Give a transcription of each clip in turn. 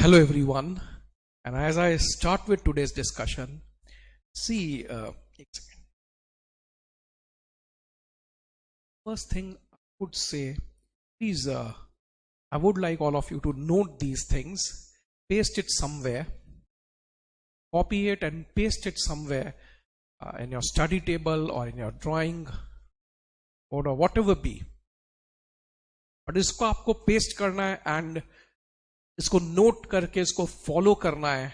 Hello everyone, and as I start with today's discussion, see, एक second. First thing I would say, please, I would like all of you to note these things, paste it somewhere, copy it and paste it somewhere in your study table or in your drawing board or whatever be. और इसको आपको paste करना है and इसको note करके इसको follow करना है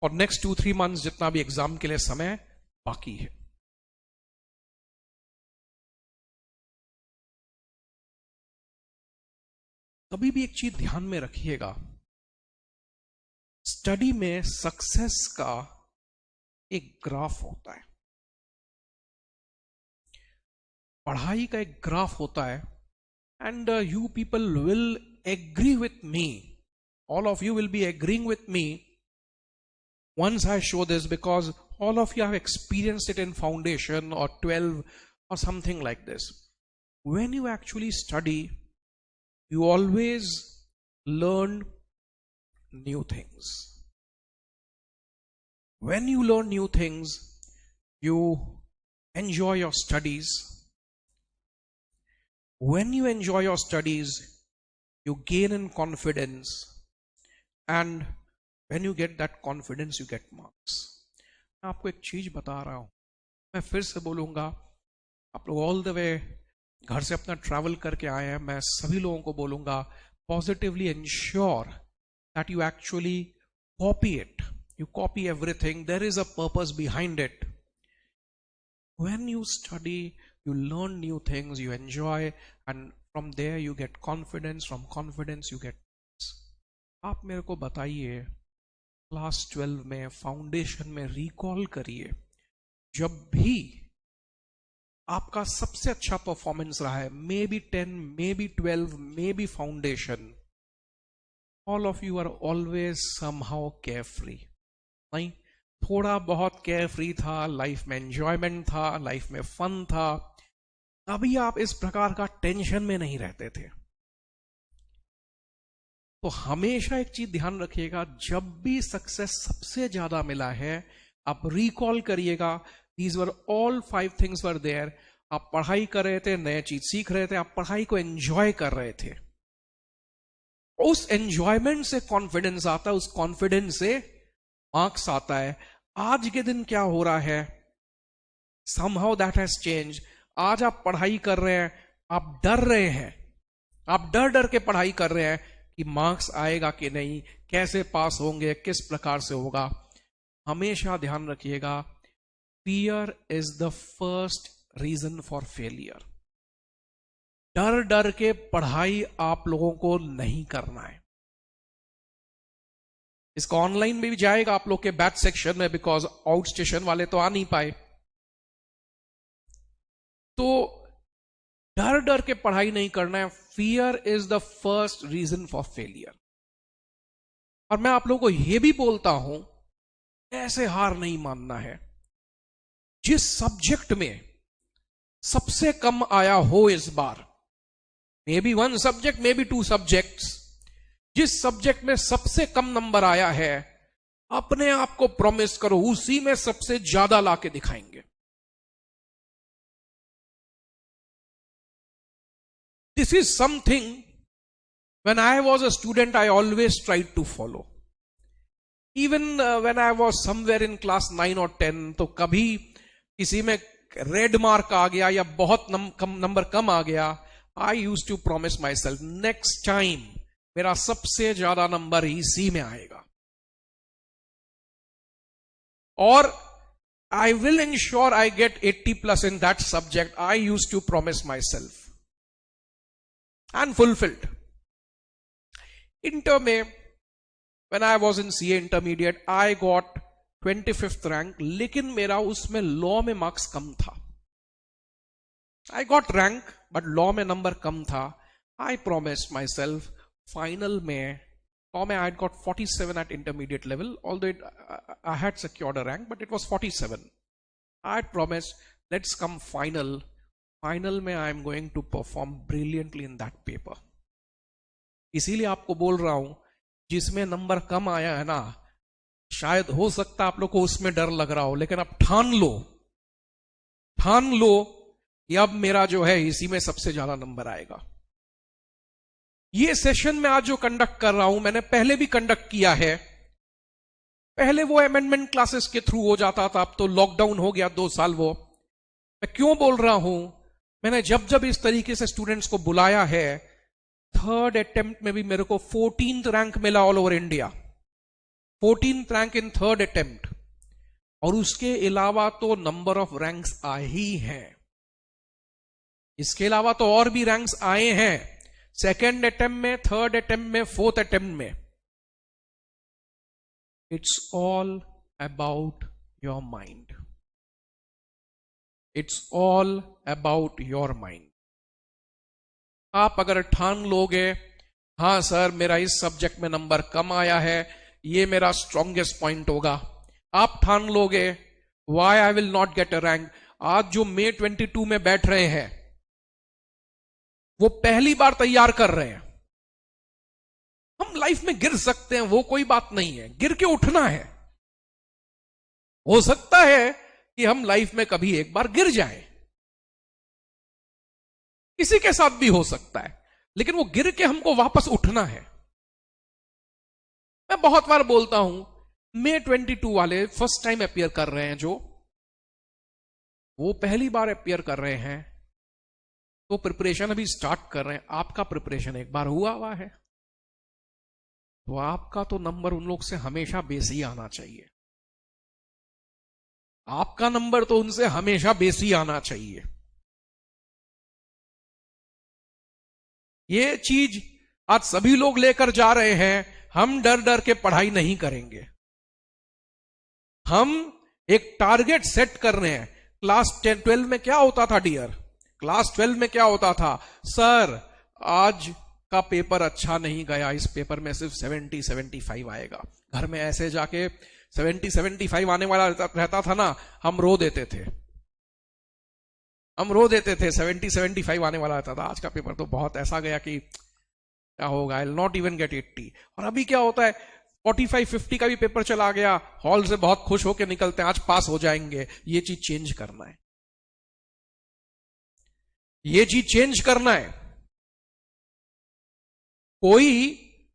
और नेक्स्ट 2-3 मंथ्स जितना भी एग्जाम के लिए समय बाकी है. कभी भी एक चीज ध्यान में रखिएगा, स्टडी में सक्सेस का एक ग्राफ होता है, पढ़ाई का एक ग्राफ होता है. And you people will agree with me. All of you will be agreeing with me once I show this, because all of you have experienced it in foundation or 12 or something like this. When you actually study, you always learn new things. When you learn new things, you enjoy your studies. When you enjoy your studies, you gain in confidence, and when you get that confidence, you get marks. मैं आपको एक चीज बता रहा हूं, मैं फिर से बोलूंगा, आप लोग ऑल द वे घर से अपना ट्रैवल करके आए हैं, मैं सभी लोगों को बोलूंगा, positively ensure that you actually copy it, you copy everything. There is a purpose behind it. When you study, you learn new things, you enjoy, and from there you get confidence. From confidence you get peace. आप मेरे को बताइए, class 12 में foundation में recall करिए, जब भी आपका सबसे अच्छा परफॉर्मेंस रहा है, maybe 10, maybe 12, maybe foundation, all of you are always somehow carefree. नहीं, थोड़ा बहुत केयरफ्री था, लाइफ में एंजॉयमेंट था, लाइफ में फन था, अभी आप इस प्रकार का टेंशन में नहीं रहते थे. तो हमेशा एक चीज ध्यान रखिएगा, जब भी सक्सेस सबसे ज्यादा मिला है, आप रिकॉल करिएगा, these were all 5 things were there. आप पढ़ाई कर रहे थे, नए चीज सीख रहे थे, आप पढ़ाई को एंजॉय कर रहे थे, उस एंजॉयमेंट से कॉन्फिडेंस आता है, उस कॉन्फिडेंस से मार्क्स आता है. आज के दिन क्या हो रहा है, somehow that has changed. आज आप पढ़ाई कर रहे हैं, आप डर रहे हैं, आप डर डर के पढ़ाई कर रहे हैं कि मार्क्स आएगा कि नहीं, कैसे पास होंगे, किस प्रकार से होगा. हमेशा ध्यान रखिएगा, fear is the first reason for failure. डर डर के पढ़ाई आप लोगों को नहीं करना है. इसका ऑनलाइन में भी जाएगा आप लोग के बैच सेक्शन में, बिकॉज आउट स्टेशन वाले तो आ नहीं पाए. तो डर डर के पढ़ाई नहीं करना है. Fear is the first reason for failure. और मैं आप लोगों को यह भी बोलता हूं, ऐसे हार नहीं मानना है. जिस सब्जेक्ट में सबसे कम आया हो इस बार, maybe 1 subject, maybe 2 subjects, जिस सब्जेक्ट में सबसे कम नंबर आया है, अपने आप को प्रॉमिस करो उसी में सबसे ज्यादा लाके दिखाएंगे. This is something when I was a student I always tried to follow. Even when I was somewhere in class 9 or 10, तो कभी किसी में रेड मार्क आ गया या बहुत नंबर कम आ गया, I used to promise myself next time मेरा सबसे ज्यादा नंबर इसी में आएगा, और I will ensure I get 80+ in that subject. I used to promise myself and fulfilled. Inter में, when I was in CA intermediate, I got 25th rank, लेकिन मेरा उसमें लॉ में मार्क्स कम था. I got rank, but law में number कम था. I promised myself, final में law में I had got 47 at intermediate level, although I had secured a rank, but it was 47. I had promised, let's come final. Final में I am going to perform brilliantly in that paper. इसीलिए आपको बोल रहा हूं, जिसमें number कम आया है ना, शायद हो सकता है आप लोग को उसमें डर लग रहा हो, लेकिन आप ठान लो कि अब मेरा जो है इसी में सबसे ज्यादा नंबर आएगा। ये सेशन मैं आज जो कंडक्ट कर रहा हूं, मैंने पहले भी कंडक्ट किया है। पहले वो अमेंडमेंट क्लासेस के थ्रू हो जाता था, अब तो लॉकडाउन हो गया 2 साल। वो मैं क्यों बोल रहा हूं, मैंने जब जब इस तरीके से स्टूडेंट्स को बुलाया है, 3rd अटेम्प्ट में भी मेरे को 14th रैंक मिला all over India, 14th rank in 3rd attempt. और उसके अलावा तो नंबर ऑफ रैंक्स आए ही हैं, इसके अलावा तो और भी रैंक्स आए हैं, 2nd अटेम्प्ट में, 3rd अटेम्प्ट में, 4th अटेम्प्ट में। It's all about your mind, it's all about your mind. आप अगर ठान लोगे, हां सर मेरा इस सब्जेक्ट में नंबर कम आया है, ये मेरा स्ट्रॉन्गेस्ट पॉइंट होगा, आप ठान लोगे why I will not get a rank. आज जो May 22 में बैठ रहे हैं, वो पहली बार तैयार कर रहे हैं। हम लाइफ में गिर सकते हैं, वो कोई बात नहीं है, गिर के उठना है। हो सकता है कि हम लाइफ में कभी एक बार गिर जाएं, किसी के साथ भी हो सकता है, लेकिन वो गिर के हमको वापस उठना है। मैं बहुत बार बोलता हूं, May 22 वाले फर्स्ट टाइम अपीयर कर रहे हैं, जो वो पहली बार अपीयर कर रहे हैं, तो प्रिपरेशन अभी स्टार्ट कर रहे हैं। आपका प्रिपरेशन एक बार हुआ है, तो आपका तो नंबर उन लोग से हमेशा बेसी आना चाहिए, आपका नंबर तो उनसे हमेशा बेसी आना चाहिए। ये चीज आज सभी लोग लेकर जा रहे हैं। हम डर डर के पढ़ाई नहीं करेंगे, हम एक टारगेट सेट कर रहे हैं। क्लास 10-12 में क्या होता था डियर, क्लास 12 में क्या होता था, सर आज का पेपर अच्छा नहीं गया, इस पेपर में सिर्फ 70-75 आएगा। घर में ऐसे जाके 70-75 आने वाला रहता था ना, हम रो देते थे, 70-75 आने वाला रहता था। आज का पेपर तो बहुत ऐसा गया कि क्या होगा, आई विल नॉट इवन गेट 80। और अभी क्या होता है, 45-50 का भी पेपर चला गया, हॉल से बहुत खुश होकर निकलते हैं, आज पास हो जाएंगे। ये चीज चेंज करना है, ये चीज चेंज करना है। कोई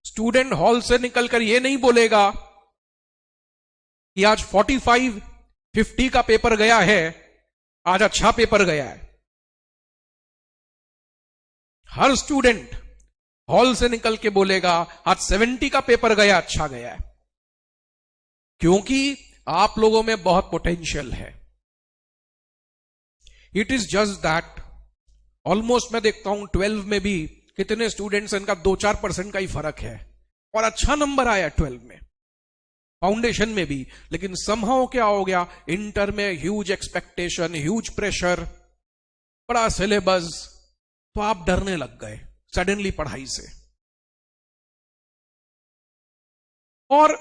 स्टूडेंट हॉल से निकलकर ये नहीं बोलेगा कि आज 45-50 का पेपर गया है, आज अच्छा पेपर गया है। हर स्टूडेंट हॉल से निकल के बोलेगा आज 70 का पेपर गया, अच्छा गया है, क्योंकि आप लोगों में बहुत पोटेंशियल है। It is just that almost मैं देखता हूं 12 में भी कितने स्टूडेंट्स, इनका 2-4% का ही फर्क है, और अच्छा नंबर आया 12 में, फाउंडेशन में भी। लेकिन समहाउ क्या हो गया, इंटर में ह्यूज एक्सपेक्टेशन, ह्यूज प्रेशर, बड़ा सिलेबस, तो आप डरने लग गए सडनली पढ़ाई से। और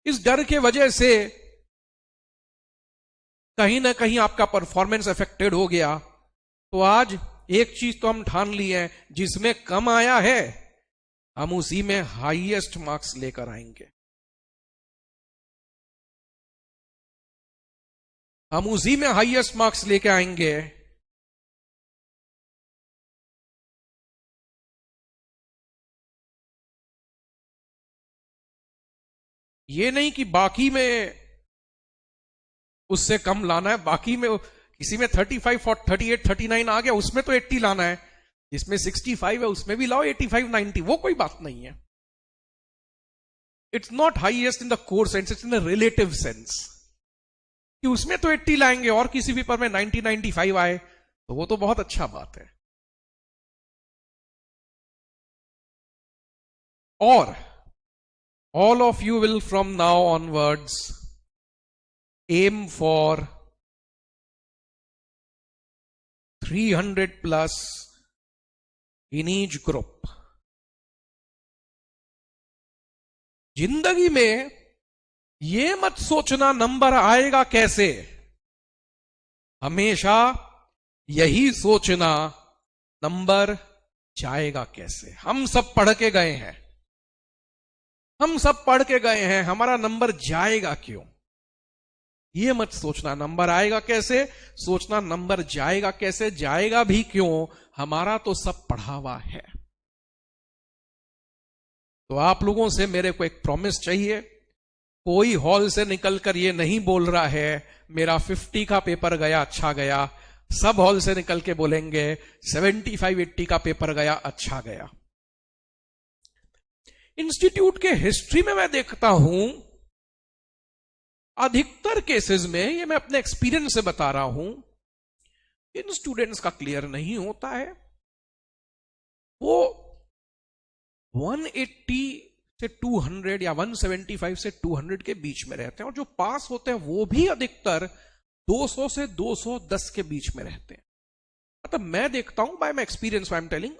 इस डर के वजह से कहीं ना कहीं आपका परफॉर्मेंस अफेक्टेड हो गया। तो आज एक चीज तो हम ठान ली है, जिसमें कम आया है हम उसी में हाईएस्ट मार्क्स लेकर आएंगे, हम उसी में हाईएस्ट मार्क्स लेकर आएंगे। ये नहीं कि बाकी में उससे कम लाना है, बाकी में किसी में 35 और 38 39 आ गया, उसमें तो 80 लाना है, जिसमें 65 है उसमें भी लाओ 85-90, वो कोई बात नहीं है। It's not highest in the core sense, it's in the relative sense, कि उसमें तो 80 लाएंगे और किसी पेपर में 90-95 आए तो वो तो बहुत अच्छा बात है। और all of you will from now onwards aim for 300 plus in each group. जिंदगी में ये मत सोचना नंबर आएगा कैसे, हमेशा यही सोचना नंबर जाएगा कैसे? हम सब पढ़ के गए हैं, हम सब पढ़ के गए हैं, हमारा नंबर जाएगा क्यों? ये मत सोचना नंबर आएगा कैसे, सोचना नंबर जाएगा कैसे, जाएगा भी क्यों, हमारा तो सब पढ़ा हुआ है। तो आप लोगों से मेरे को एक प्रॉमिस चाहिए, कोई हॉल से निकलकर ये नहीं बोल रहा है मेरा 50 का पेपर गया अच्छा गया, सब हॉल से निकल के बोलेंगे 75-80 का पेपर गया अच्छा गया। इंस्टीट्यूट के हिस्ट्री में मैं देखता हूं, अधिकतर केसेस में, ये मैं अपने एक्सपीरियंस से बता रहा हूं, इन स्टूडेंट्स का क्लियर नहीं होता है। वो 180 से 200 या 175 से 200 के बीच में रहते हैं, और जो पास होते हैं वो भी अधिकतर 200 से 210 के बीच में रहते हैं। मतलब मैं देखता हूं, by my experience I am telling,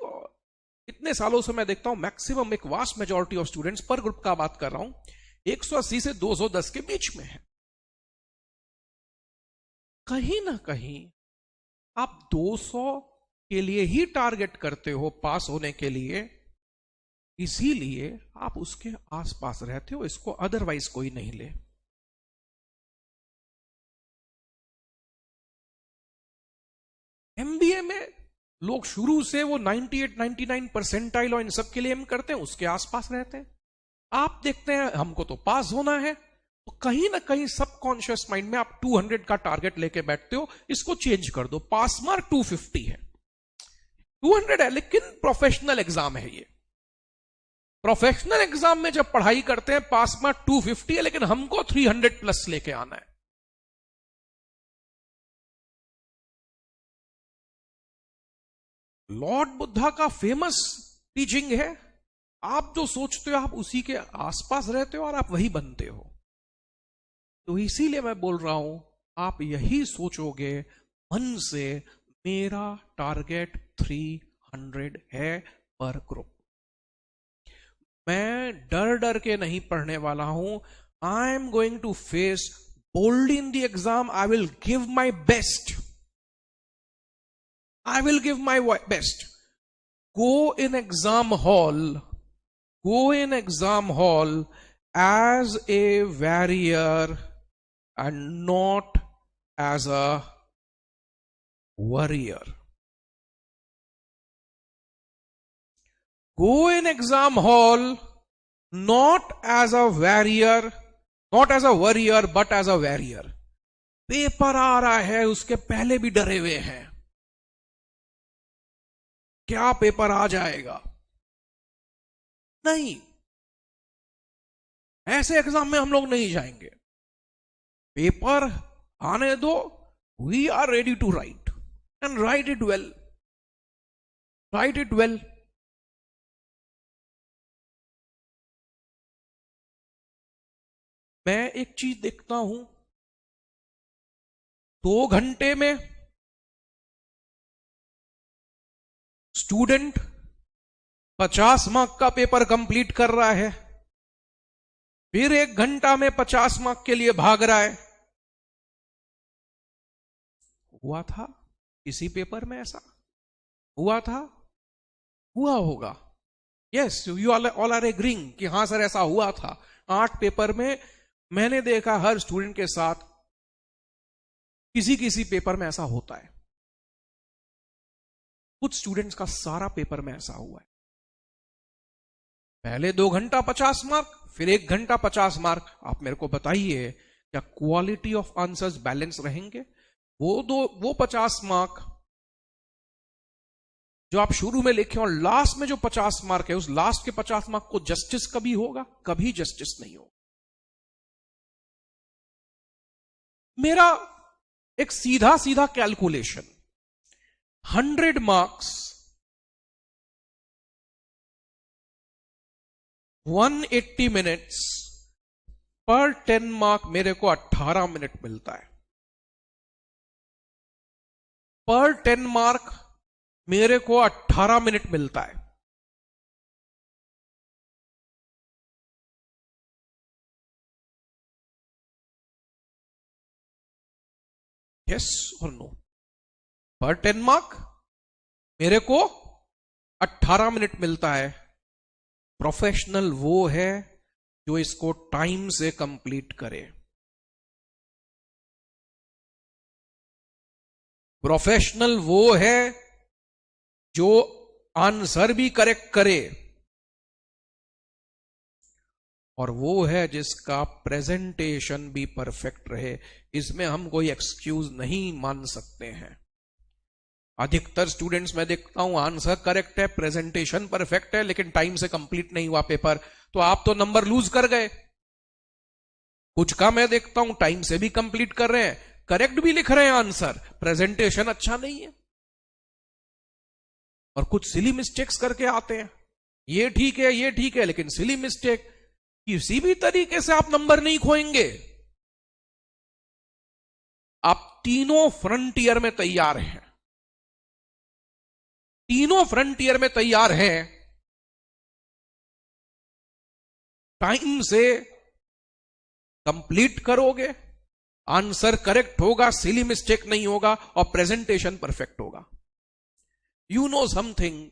इतने सालों से मैं देखता हूं मैक्सिमम, एक वास्ट मेजॉरिटी ऑफ स्टूडेंट्स पर ग्रुप का बात कर रहा हूं, 180 से 210 के बीच में है। कहीं ना कहीं आप 200 के लिए ही टारगेट करते हो पास होने के लिए, इसीलिए आप उसके आसपास रहते हो, इसको अदरवाइज कोई नहीं ले। एमबीए में लोग शुरू से वो 98-99 परसेंटाइल और इन सब के लिए एम करते हैं, उसके आसपास रहते हैं। आप देखते हैं हमको तो पास होना है, तो कहीं ना कहीं सबकॉन्शियस माइंड में आप 200 का टारगेट लेके बैठते हो। इसको चेंज कर दो, पास मार्क 250 है, 200 है, लेकिन प्रोफेशनल एग्जाम है ये। प्रोफेशनल एग्जाम में जब पढ़ाई करते हैं पास मार्क 250 है, लेकिन हमको 300 प्लस लेके आना है। लॉर्ड बुद्धा का फेमस टीचिंग है, आप जो सोचते हो आप उसी के आसपास रहते हो और आप वही बनते हो। तो इसीलिए मैं बोल रहा हूं, आप यही सोचोगे मन से, मेरा टारगेट 300 है पर ग्रुप। मैं डर डर के नहीं पढ़ने वाला हूं, I am going to face bold in the exam, I will give my best, I will give my best. Go in exam hall as a warrior and not as a warrior. Go in exam hall not as a warrior, not as a warrior, but as a warrior. Paper आ रहा है, उसके पहले भी डरे हुए हैं, क्या पेपर आ जाएगा। नहीं, ऐसे एग्जाम में हम लोग नहीं जाएंगे। पेपर आने दो, we are ready to write and write it well, write it well. मैं एक चीज देखता हूं, 2 घंटे में स्टूडेंट 50 मार्क का पेपर कंप्लीट कर रहा है, फिर 1 घंटा में 50 मार्क के लिए भाग रहा है। हुआ था किसी पेपर में ऐसा? हुआ था? हुआ होगा। Yes, you all are agreeing कि हां सर ऐसा हुआ था। 8 पेपर में मैंने देखा हर स्टूडेंट के साथ किसी किसी पेपर में ऐसा होता है। कुछ स्टूडेंट्स का सारा पेपर में ऐसा हुआ है, पहले 2 घंटा 50 मार्क, फिर 1 घंटा 50 मार्क। आप मेरे को बताइए, क्या क्वालिटी ऑफ आंसर्स बैलेंस रहेंगे? वो 50 मार्क जो आप शुरू में लिखे और लास्ट में जो 50 मार्क है, उस लास्ट के 50 मार्क को जस्टिस कभी होगा? कभी जस्टिस नहीं होगा। मेरा एक सीधा सीधा कैलकुलेशन, 100 मार्क्स 180 मिनट्स पर 10 मार्क मेरे को 18 मिनट मिलता है। पर 10 मार्क मेरे को 18 मिनट मिलता है। यस और नो? पर 10 मार्क मेरे को 18 मिनट मिलता है। प्रोफेशनल वो है जो इसको टाइम से कंप्लीट करे। प्रोफेशनल वो है जो आंसर भी करेक्ट करे, और वो है जिसका प्रेजेंटेशन भी परफेक्ट रहे। इसमें हम कोई एक्सक्यूज नहीं मान सकते हैं। अधिकतर स्टूडेंट्स मैं देखता हूं आंसर करेक्ट है, प्रेजेंटेशन परफेक्ट है, लेकिन टाइम से कंप्लीट नहीं हुआ पेपर, तो आप तो नंबर लूज कर गए। कुछ का मैं देखता हूं टाइम से भी कंप्लीट कर रहे हैं, करेक्ट भी लिख रहे हैं आंसर, प्रेजेंटेशन अच्छा नहीं है, और कुछ सिली मिस्टेक्स करके आते हैं। ये ठीक है, ये ठीक है, लेकिन सिली मिस्टेक, किसी भी तरीके से आप नंबर नहीं खोएंगे। आप तीनों फ्रंटियर में तैयार हैं, तीनों फ्रंटियर में तैयार हैं। टाइम से कंप्लीट करोगे, आंसर करेक्ट होगा, सिली मिस्टेक नहीं होगा, और प्रेजेंटेशन परफेक्ट होगा। You know something,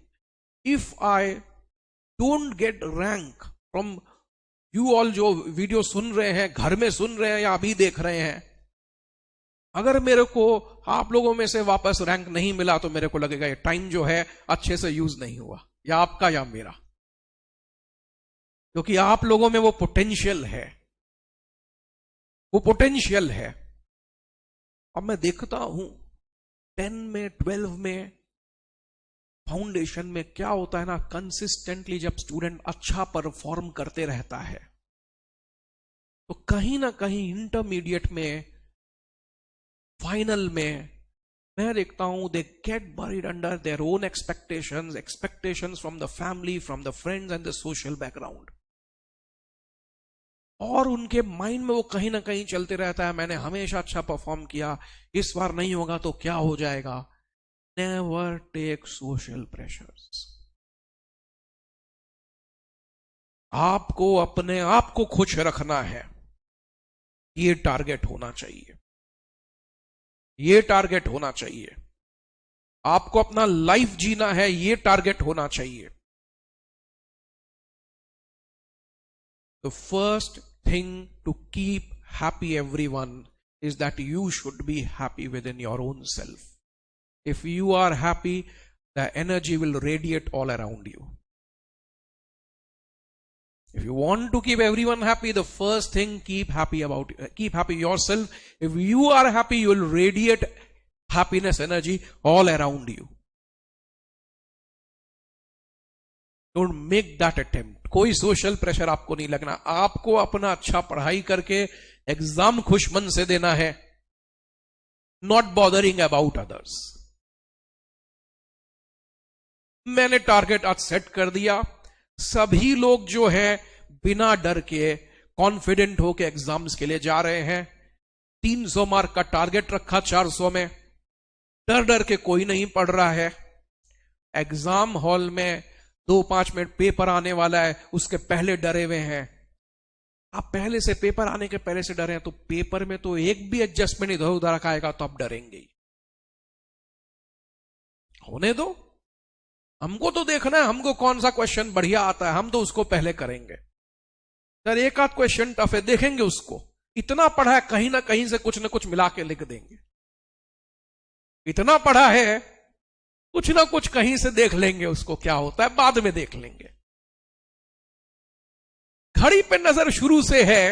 if I don't get rank from you all, जो वीडियो सुन रहे हैं, घर में सुन रहे हैं या अभी देख रहे हैं, अगर मेरे को आप लोगों में से वापस रैंक नहीं मिला तो मेरे को लगेगा ये टाइम जो है अच्छे से यूज नहीं हुआ, या आपका या मेरा, क्योंकि आप लोगों में वो पोटेंशियल है, वो पोटेंशियल है। अब मैं देखता हूं 10 में 12 में फाउंडेशन में क्या होता है ना, कंसिस्टेंटली जब स्टूडेंट अच्छा परफॉर्म करते रहता है, तो कहीं ना कहीं इंटरमीडिएट में, फाइनल में, मैं देखता हूं they get buried under their own expectations from the family, from the friends and the social background, और उनके माइंड में वो कहीं ना कहीं चलते रहता है, मैंने हमेशा अच्छा परफॉर्म किया, इस बार नहीं होगा तो क्या हो जाएगा। Never take social pressures. आपको अपने आप को खुश रखना है, ये टारगेट होना चाहिए, ये टारगेट होना चाहिए। आपको अपना लाइफ जीना है, ये टारगेट होना चाहिए। The first thing to keep happy everyone is that you should be happy within your own self. If you are happy, the energy will radiate all around you. If you want to keep everyone happy, the first thing, keep happy yourself. If you are happy, you will radiate happiness energy all around you. Don't make that attempt. कोई social pressure आपको नहीं लगना, आपको अपना अच्छा पढ़ाई करके exam खुश मन से देना है, not bothering about others. मैंने टारगेट आज सेट कर दिया, सभी लोग जो है बिना डर के कॉन्फिडेंट होके एग्जाम्स के लिए जा रहे हैं। 300 मार्क का टारगेट रखा 400 में, डर डर के कोई नहीं पढ़ रहा है। एग्जाम हॉल में 2-5 मिनट पेपर आने वाला है, उसके पहले डरे हुए हैं। आप पहले से पेपर आने के पहले से डरे हैं तो पेपर में तो एक भी एडजस्टमेंट इधर उधर का आएगा तो आप डरेंगे। होने दो, हमको तो देखना है हमको कौन सा क्वेश्चन बढ़िया आता है, हम तो उसको पहले करेंगे। सर एक आध क्वेश्चन टफ है, देखेंगे उसको, इतना पढ़ा है कहीं ना कहीं से कुछ ना कुछ मिला के लिख देंगे। इतना पढ़ा है कुछ ना कुछ कहीं से देख लेंगे, उसको क्या होता है बाद में देख लेंगे। घड़ी पे नजर शुरू से है,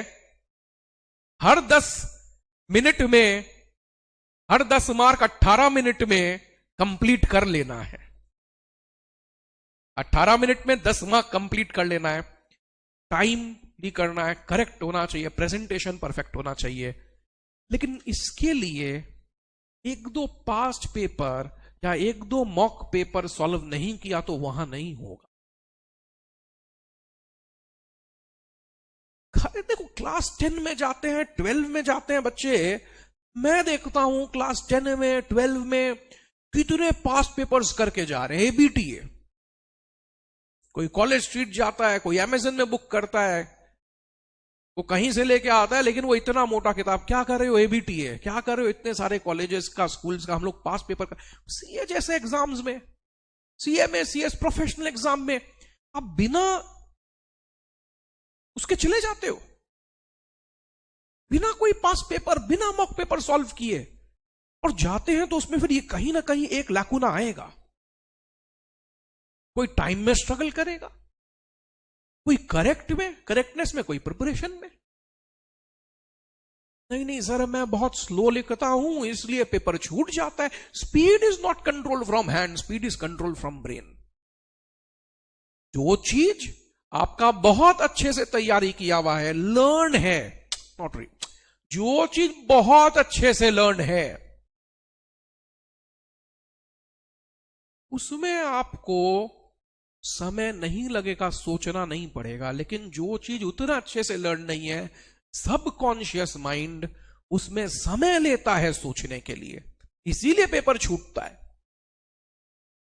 हर 10 मिनट में, हर 10 मार्क 18 मिनट में कंप्लीट कर लेना है। 18 मिनट में 10 मार्क कंप्लीट कर लेना है। टाइम भी करना है, करेक्ट होना चाहिए, प्रेजेंटेशन परफेक्ट होना चाहिए। लेकिन इसके लिए 1-2 पास्ट पेपर या 1-2 मॉक पेपर सॉल्व नहीं किया तो वहां नहीं होगा। देखो क्लास 10 में जाते हैं, 12 में जाते हैं बच्चे, मैं देखता हूं क्लास 10 में 12 में कितने पास्ट पेपर्स करके जा रहे हैं। एबीटीए, कोई कॉलेज स्ट्रीट जाता है, कोई अमेज़न में बुक करता है, वो कहीं से लेके आता है, लेकिन वो इतना मोटा किताब, क्या कर रहे हो एबीटीए, क्या कर रहे हो इतने सारे कॉलेजेस का, स्कूल्स का, हम लोग पास पेपर का, सीए जैसे एग्जाम्स में CMA CS प्रोफेशनल एग्जाम में आप बिना उसके चले जाते हो, बिना कोई पास पेपर, बिना मॉक पेपर सॉल्व किए, और जाते हैं तो उसमें फिर ये कहीं ना कहीं एक लैकुना आएगा। कोई टाइम में स्ट्रगल करेगा, कोई करेक्टनेस में, कोई प्रिपरेशन में। नहीं सर, मैं बहुत स्लो लिखता हूं इसलिए पेपर छूट जाता है। Speed is not control from hand, speed is control from brain. जो चीज आपका बहुत अच्छे से तैयारी किया हुआ है, लर्न है, नॉट रीड, जो चीज बहुत अच्छे से लर्न है, उसमें आपको समय नहीं लगेगा, सोचना नहीं पड़ेगा। लेकिन जो चीज उतना अच्छे से लर्न नहीं है, सबकॉन्शियस माइंड उसमें समय लेता है सोचने के लिए, इसीलिए पेपर छूटता है।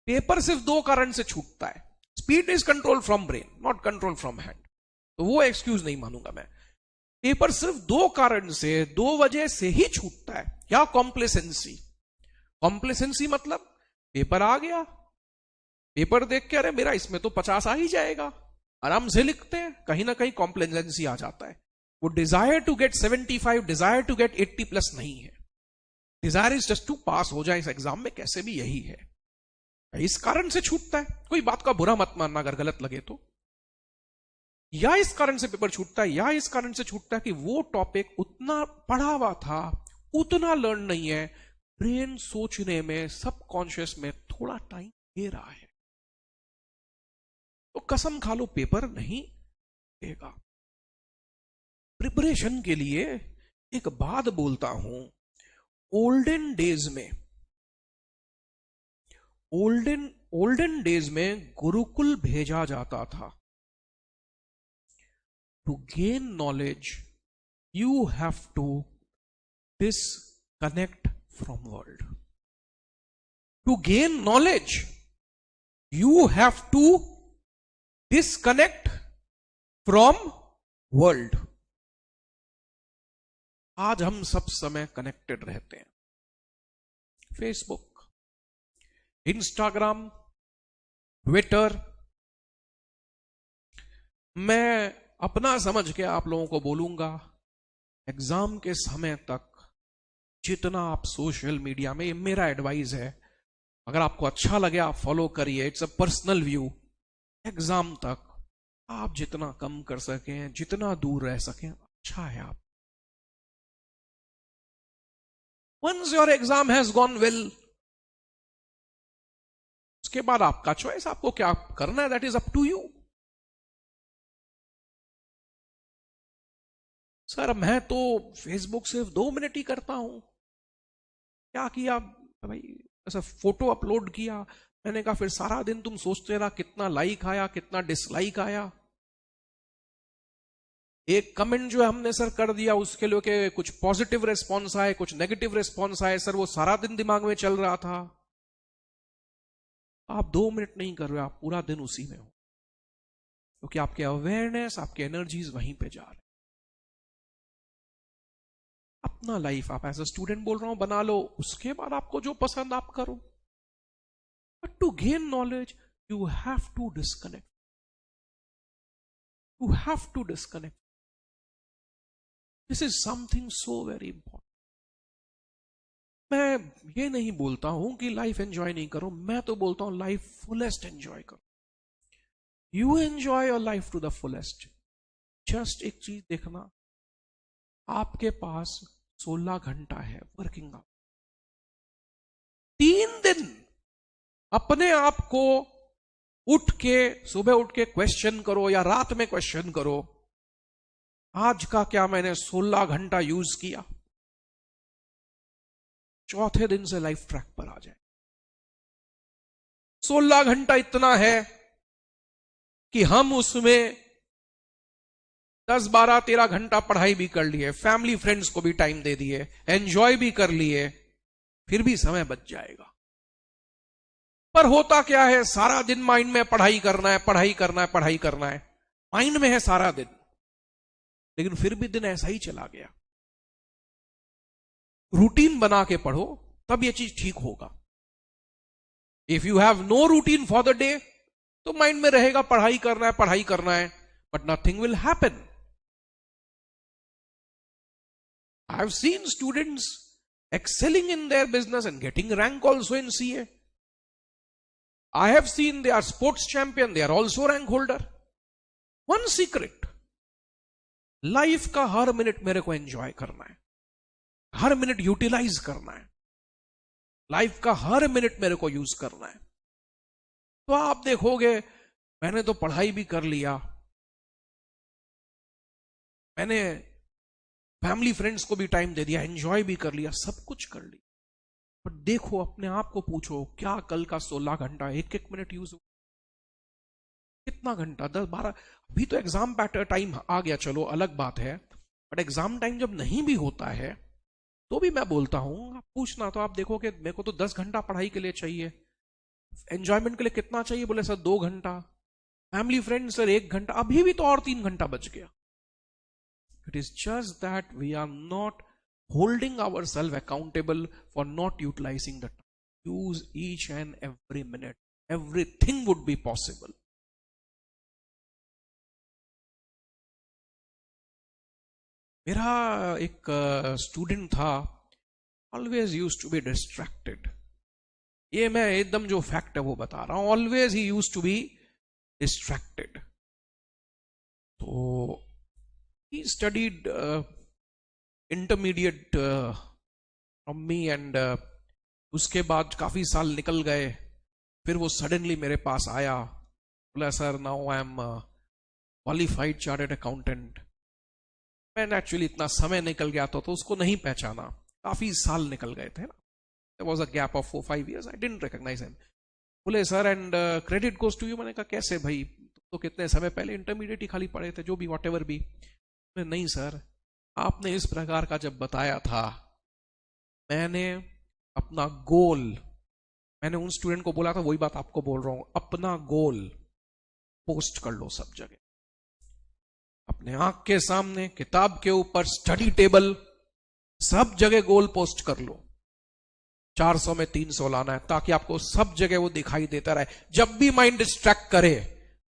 पेपर सिर्फ दो कारण से छूटता है, speed is control from brain, not control from hand. तो वो एक्सक्यूज नहीं मानूंगा मैं। पेपर सिर्फ दो कारण से, दो वजह से ही छूटता है। क्या? कॉम्प्लेसेंसी। कॉम्प्लेसेंसी मतलब पेपर आ गया, पेपर देख के अरे मेरा इसमें तो 50 आ ही जाएगा, आराम से लिखते हैं, कहीं ना कहीं कॉम्प्लेसेंसी आ जाता है। वो desire to get 75, desire to get 80 plus नहीं है। Desire is just to pass हो जाए इस एग्जाम में, कैसे भी यही है। इस कारण से छूटता है। कोई बात का बुरा मत मानना अगर गलत लगे तो। या इस कारण से पेपर छूटता है, या इस कारण से छूटता है कि वो टॉपिक उतना पढ़ा हुआ था, उतना लर्न नहीं है, ब्रेन सोचने में, सबकॉन्शियस में थोड़ा टाइम ले रहा है। तो कसम खा लो पेपर नहीं देगा। प्रिपरेशन के लिए एक बात बोलता हूं, ओल्डन डेज में गुरुकुल भेजा जाता था। To gain knowledge you have to disconnect from world. To gain knowledge you have to disconnect from world. आज हम सब समय कनेक्टेड रहते हैं, फेसबुक, इंस्टाग्राम, ट्विटर। मैं अपना समझ के आप लोगों को बोलूंगा, एग्जाम के समय तक जितना आप सोशल मीडिया में, ये मेरा एडवाइस है, अगर आपको अच्छा लगे आप फॉलो करिए, it's a personal view. Exam तक आप जितना कम कर सकें, जितना दूर रह सकें, अच्छा है। आप once your exam has gone well, उसके बाद आपका चॉइस, आपको क्या करना है, that is up to you. Sir मैं तो फेसबुक सिर्फ 2 मिनट ही करता हूं। क्या किया भाई? ऐसा फोटो अपलोड किया, मैंने कहा फिर सारा दिन तुम सोचते रहा कितना लाइक आया, कितना डिसलाइक आया। एक कमेंट जो हमने सर कर दिया, उसके लिए कुछ पॉजिटिव रेस्पॉन्स आए, कुछ नेगेटिव रेस्पॉन्स आए, सर वो सारा दिन दिमाग में चल रहा था। आप 2 मिनट नहीं कर रहे, आप पूरा दिन उसी में हो, क्योंकि आपके अवेयरनेस, आपके एनर्जीज वहीं पे जा रहे। अपना लाइफ आप एज अ स्टूडेंट बोल रहा हूं बना लो, उसके बाद आपको जो पसंद आप करो। But to gain knowledge you have to disconnect, you have to disconnect. This is something so very important. मैं ये नहीं बोलता हूं कि लाइफ एंजॉय नहीं करो, मैं तो बोलता हूं लाइफ फुलेस्ट एंजॉय करो। You enjoy your life to the fullest. Just एक चीज देखना, आपके पास 16 घंटा है वर्किंग आवर। 3 दिन अपने आप को सुबह उठ के क्वेश्चन करो, या रात में क्वेश्चन करो, आज का क्या मैंने 16 घंटा यूज किया। चौथे दिन से लाइफ ट्रैक पर आ जाए। 16 घंटा इतना है कि हम उसमें 10, 12, 13 घंटा पढ़ाई भी कर लिए, फैमिली फ्रेंड्स को भी टाइम दे दिए, एंजॉय भी कर लिए, फिर भी समय बच जाएगा। पर होता क्या है, सारा दिन माइंड में पढ़ाई करना है, पढ़ाई करना है, पढ़ाई करना है, माइंड में है सारा दिन, लेकिन फिर भी दिन ऐसा ही चला गया। रूटीन बना के पढ़ो, तब यह चीज ठीक होगा। If you have no routine for the day, तो माइंड में रहेगा पढ़ाई करना है, but nothing will happen. I have seen students excelling in their business and getting rank also in CA. I have seen they are sports champion, they are also rank holder. One secret, life का हर minute मेरे को enjoy करना है, हर minute utilise करना है, life का हर minute मेरे को यूज करना है. तो आप देखोगे मैंने तो पढ़ाई भी कर लिया, मैंने फैमिली फ्रेंड्स को भी टाइम दे दिया, एंजॉय भी कर लिया, सब कुछ कर लिया, पर देखो अपने आप को पूछो क्या कल का 16 घंटा एक एक मिनट यूज हो, कितना घंटा 10-12. अभी तो एग्जाम पैटर्न टाइम आ गया, चलो अलग बात है, बट एग्जाम टाइम जब नहीं भी होता है तो भी मैं बोलता हूं आप पूछना, तो आप देखो कि मेरे को तो 10 घंटा पढ़ाई के लिए चाहिए, एंजॉयमेंट के लिए कितना चाहिए, बोले सर 2 घंटा, फैमिली फ्रेंड सर 1 घंटा, अभी भी तो और 3 घंटा बच गया. It is just that we are not holding ourselves accountable for not utilizing the time. Use each and every minute. Everything would be possible. मेरा एक स्टूडेंट था, always used to be distracted. ये मैं एकदम जो फैक्ट है वो बता रहा हूं. Always he used to be distracted. तो he studied intermediate from me and उसके बाद काफी साल निकल गए, फिर वो सडनली मेरे पास आया, बोला sir now I am qualified chartered accountant. मैं एक्चुअली इतना समय निकल गया तो उसको नहीं पहचाना, काफी साल निकल गए थे ना, there was a gap of 4-5 years, I didn't recognize him. बोले sir and credit goes to you. मैंने कहा कैसे भाई, तो कितने समय पहले इंटरमीडिएट ही खाली पढ़े थे, जो भी वॉट एवर भी. नहीं सर, आपने इस प्रकार का जब बताया था, मैंने अपना गोल, मैंने उन स्टूडेंट को बोला था वही बात आपको बोल रहा हूं, अपना गोल पोस्ट कर लो सब जगह, अपने आंख के सामने, किताब के ऊपर, स्टडी टेबल, सब जगह गोल पोस्ट कर लो. 400 में 300 लाना है, ताकि आपको सब जगह वो दिखाई देता रहे. जब भी माइंड डिस्ट्रैक्ट करे,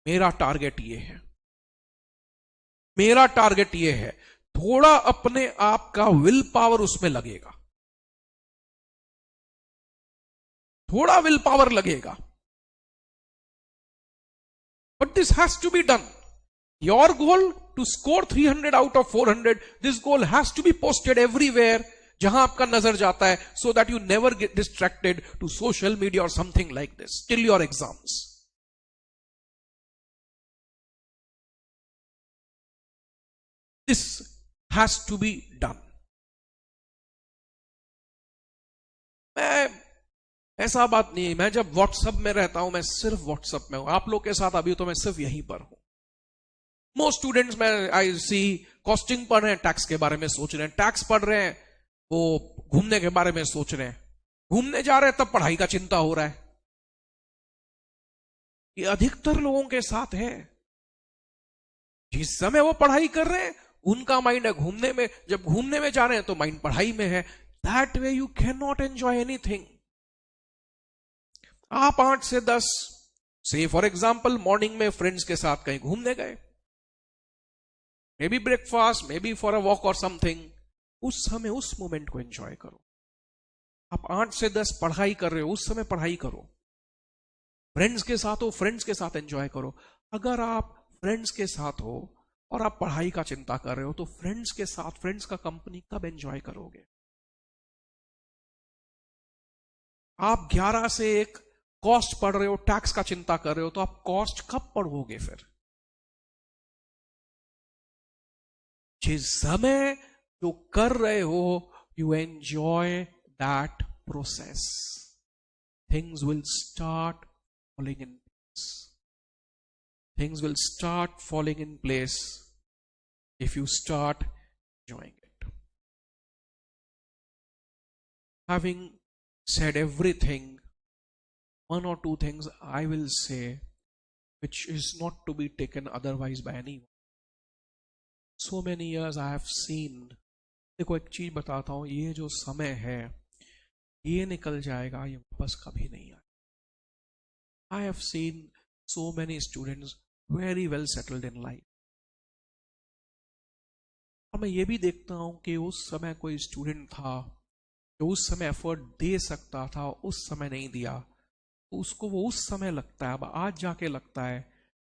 मेरा टारगेट ये है, मेरा टारगेट ये है, थोड़ा अपने आप का विल पावर उसमें लगेगा, थोड़ा विल पावर लगेगा, but this has to be done. Your goal to score 300 out of 400, this goal has to be posted everywhere जहां आपका नजर जाता है, so that you never get distracted to social media और something like this till your exams. This has to be done. मैं ऐसा बात नहीं है, मैं जब व्हाट्सएप में रहता हूं, मैं सिर्फ व्हाट्सएप में हूं, आप लोग के साथ अभी तो मैं सिर्फ यहीं पर हूं. मोस्ट स्टूडेंट्स में आई सी कॉस्टिंग पढ़ रहे हैं, टैक्स के बारे में सोच रहे हैं, टैक्स पढ़ रहे हैं, वो घूमने के बारे में सोच रहे हैं, घूमने जा रहे हैं तब पढ़ाई का चिंता हो रहा है. ये अधिकतर लोगों के साथ है. जिस समय वो पढ़ाई कर रहे हैं उनका माइंड है घूमने में, जब घूमने में जा रहे हैं तो माइंड पढ़ाई में है. That way you can not enjoy anything. आप 8 से 10 से फॉर एग्जाम्पल मॉर्निंग में फ्रेंड्स के साथ कहीं घूमने गए, may be breakfast, may be for a walk और समथिंग, उस समय उस मोमेंट को एंजॉय करो. आप 8 से 10 पढ़ाई कर रहे हो, उस समय पढ़ाई करो. फ्रेंड्स के साथ हो, फ्रेंड्स के साथ एंजॉय करो. अगर आप फ्रेंड्स के साथ हो और आप पढ़ाई का चिंता कर रहे हो, तो फ्रेंड्स के साथ, फ्रेंड्स का कंपनी कब एंजॉय करोगे? आप 11 से 1 कॉस्ट पढ़ रहे हो, टैक्स का चिंता कर रहे हो, तो आप कॉस्ट कब पढ़ोगे? फिर जिस समय जो कर रहे हो, you enjoy that process, things will start falling in place. Things will start falling in place if you start enjoying it. Having said everything, one or two things I will say which is not to be taken otherwise by anyone. So many years I have seen. देखो एक चीज बताता हूं, ये जो समय है ये निकल जाएगा, ये वापस कभी नहीं आएगा. I have seen so many students very well settled in life. और मैं ये भी देखता हूं कि उस समय कोई स्टूडेंट था जो उस समय एफर्ट दे सकता था, उस समय नहीं दिया, तो उसको वो उस समय लगता है, अब आज जाके लगता है,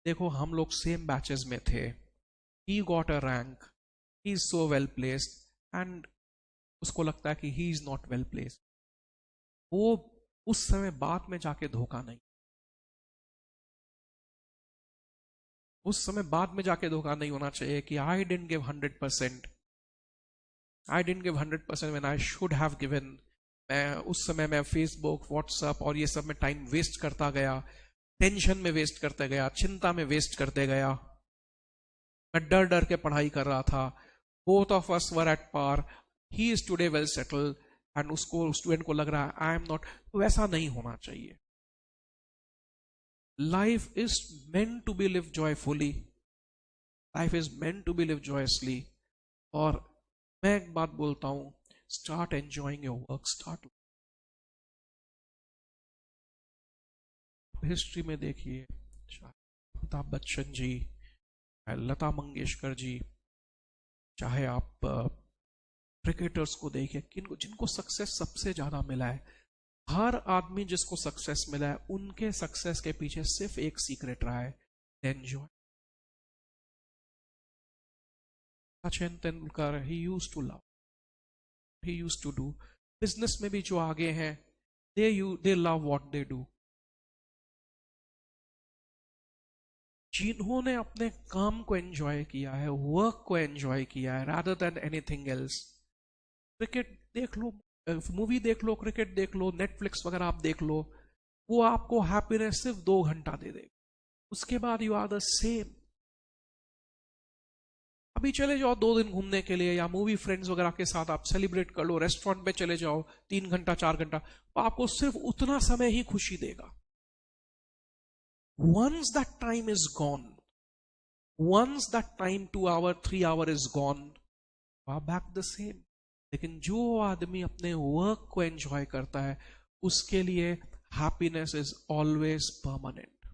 देखो हम लोग सेम बैचेस में थे, he got a rank, he is so well placed, and उसको लगता है कि he is not well placed. वो उस समय बाद में जाके धोखा नहीं, उस समय बाद में जाके धोखा नहीं होना चाहिए कि I didn't give 100%, I didn't give 100% when I should have given. मैं उस समय मैं फेसबुक, व्हाट्सएप और ये सब में टाइम वेस्ट करता गया, टेंशन में वेस्ट करते गया, चिंता में वेस्ट करते गया, मैं डर डर के पढ़ाई कर रहा था। Both of us were at par, he is today well settled, and उसको स्टूडेंट को लग रहा है आई एम नॉट। वैसा नहीं होना चाहिए। Life is meant to be live joyfully, life is meant to be live joyously. और मैं एक बात बोलता हूं, start enjoying your work, start. History में देखिए, अमिताभ बच्चन जी, लता मंगेशकर जी, चाहे आप क्रिकेटर्स को देखिए, किनको जिनको सक्सेस सबसे ज्यादा मिला है, हर आदमी जिसको सक्सेस मिला है, उनके सक्सेस के पीछे सिर्फ एक सीक्रेट रहा है, enjoy. Sachin Tendulkar, he used to love, he used to do। Business में भी जो आगे हैं, they love what they do। जिन्होंने अपने काम को एंजॉय किया है, वर्क को एंजॉय किया है, rather than anything else। Cricket देख लो, मूवी देख लो, क्रिकेट देख लो, नेटफ्लिक्स वगैरह आप देख लो, वो आपको हैप्पीनेस सिर्फ 2 घंटा दे देगा, उसके बाद यू आर द सेम। अभी चले जाओ 2 दिन घूमने के लिए, या मूवी फ्रेंड्स वगैरह के साथ आप सेलिब्रेट कर लो, रेस्टोरेंट पे चले जाओ 3 घंटा 4 घंटा, तो आपको सिर्फ उतना समय ही खुशी देगा। Once that time is gone, once that time 2 hour 3 hour is gone, you are back the same। लेकिन जो आदमी अपने वर्क को एंजॉय करता है, उसके लिए हैप्पीनेस इज ऑलवेज परमानेंट।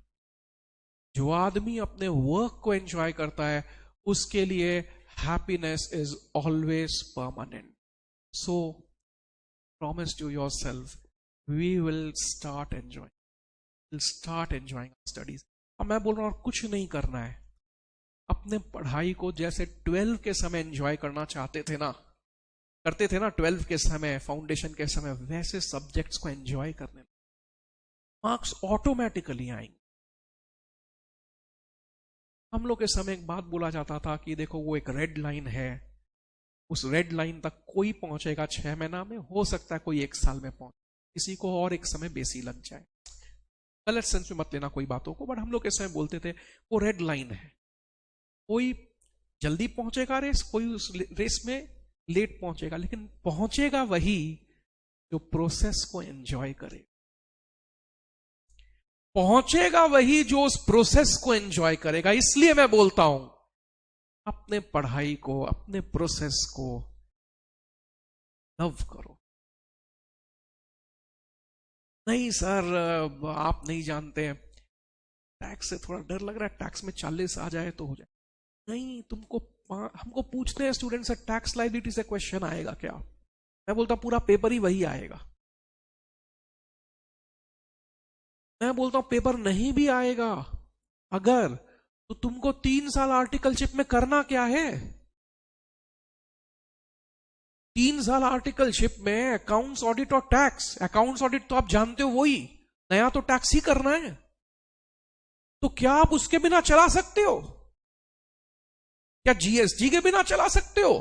जो आदमी अपने वर्क को एंजॉय करता है, उसके लिए happiness is always permanent. So promise to yourself, we will start enjoy, will start enjoying studies. अब मैं बोल रहा हूं कुछ नहीं करना है, अपने पढ़ाई को जैसे 12 के समय एंजॉय करना चाहते थे ना, करते थे ना 12 के समय, फाउंडेशन के समय, वैसे सब्जेक्ट्स को एंजॉय करने, मार्क्स ऑटोमेटिकली आएंगे। हम लोग के समय एक बात बोला जाता था कि देखो वो एक रेड लाइन है, उस रेड लाइन तक कोई पहुंचेगा 6 महीना में, हो सकता है कोई 1 साल में पहुंचे, किसी को और एक समय बेसी लग जाए। गलत सेंस में मत लेना कोई बातों को, बट हम लोग के समय बोलते थे वो रेड लाइन है, कोई जल्दी पहुंचेगा रेस, कोई उस रेस में लेट पहुंचेगा, लेकिन पहुंचेगा वही जो प्रोसेस को एंजॉय करे, पहुंचेगा वही जो उस प्रोसेस को एंजॉय करेगा। इसलिए मैं बोलता हूं, अपने पढ़ाई को, अपने प्रोसेस को लव करो। नहीं सर आप नहीं जानते, टैक्स से थोड़ा डर लग रहा है, टैक्स में 40 आ जाए तो हो जाए। नहीं, तुमको हमको पूछते हैं स्टूडेंट से, टैक्स लायबिलिटी से क्वेश्चन आएगा क्या? मैं बोलता पूरा पेपर ही वही आएगा। मैं बोलता हूं पेपर नहीं भी आएगा अगर, तो तुमको 3 साल आर्टिकलशिप में करना क्या है? 3 साल आर्टिकलशिप में अकाउंट्स ऑडिट और टैक्स, अकाउंट्स ऑडिट तो आप जानते हो, वही नया तो टैक्स ही करना है, तो क्या आप उसके बिना चला सकते हो? क्या जीएसटी के बिना चला सकते हो?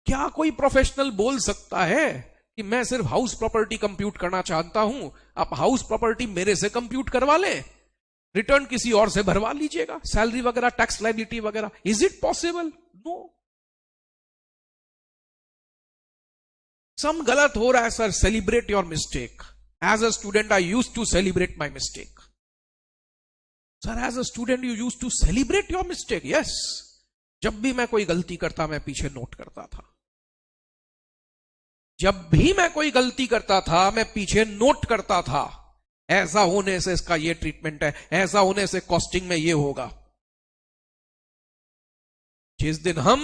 क्या कोई प्रोफेशनल बोल सकता है कि मैं सिर्फ हाउस प्रॉपर्टी कंप्यूट करना चाहता हूं, आप हाउस प्रॉपर्टी मेरे से कंप्यूट करवा लें, रिटर्न किसी और से भरवा लीजिएगा, सैलरी वगैरह, टैक्स लायबिलिटी वगैरह? Is it possible? No. Some गलत हो रहा है sir, celebrate your mistake. As a student I use to celebrate my mistake. Sir as a student you use to celebrate your mistake? Yes. जब भी मैं कोई गलती करता, मैं पीछे नोट करता था। जब भी मैं कोई गलती करता था, मैं पीछे नोट करता था। ऐसा होने से इसका ये ट्रीटमेंट है, ऐसा होने से कॉस्टिंग में ये होगा। जिस दिन हम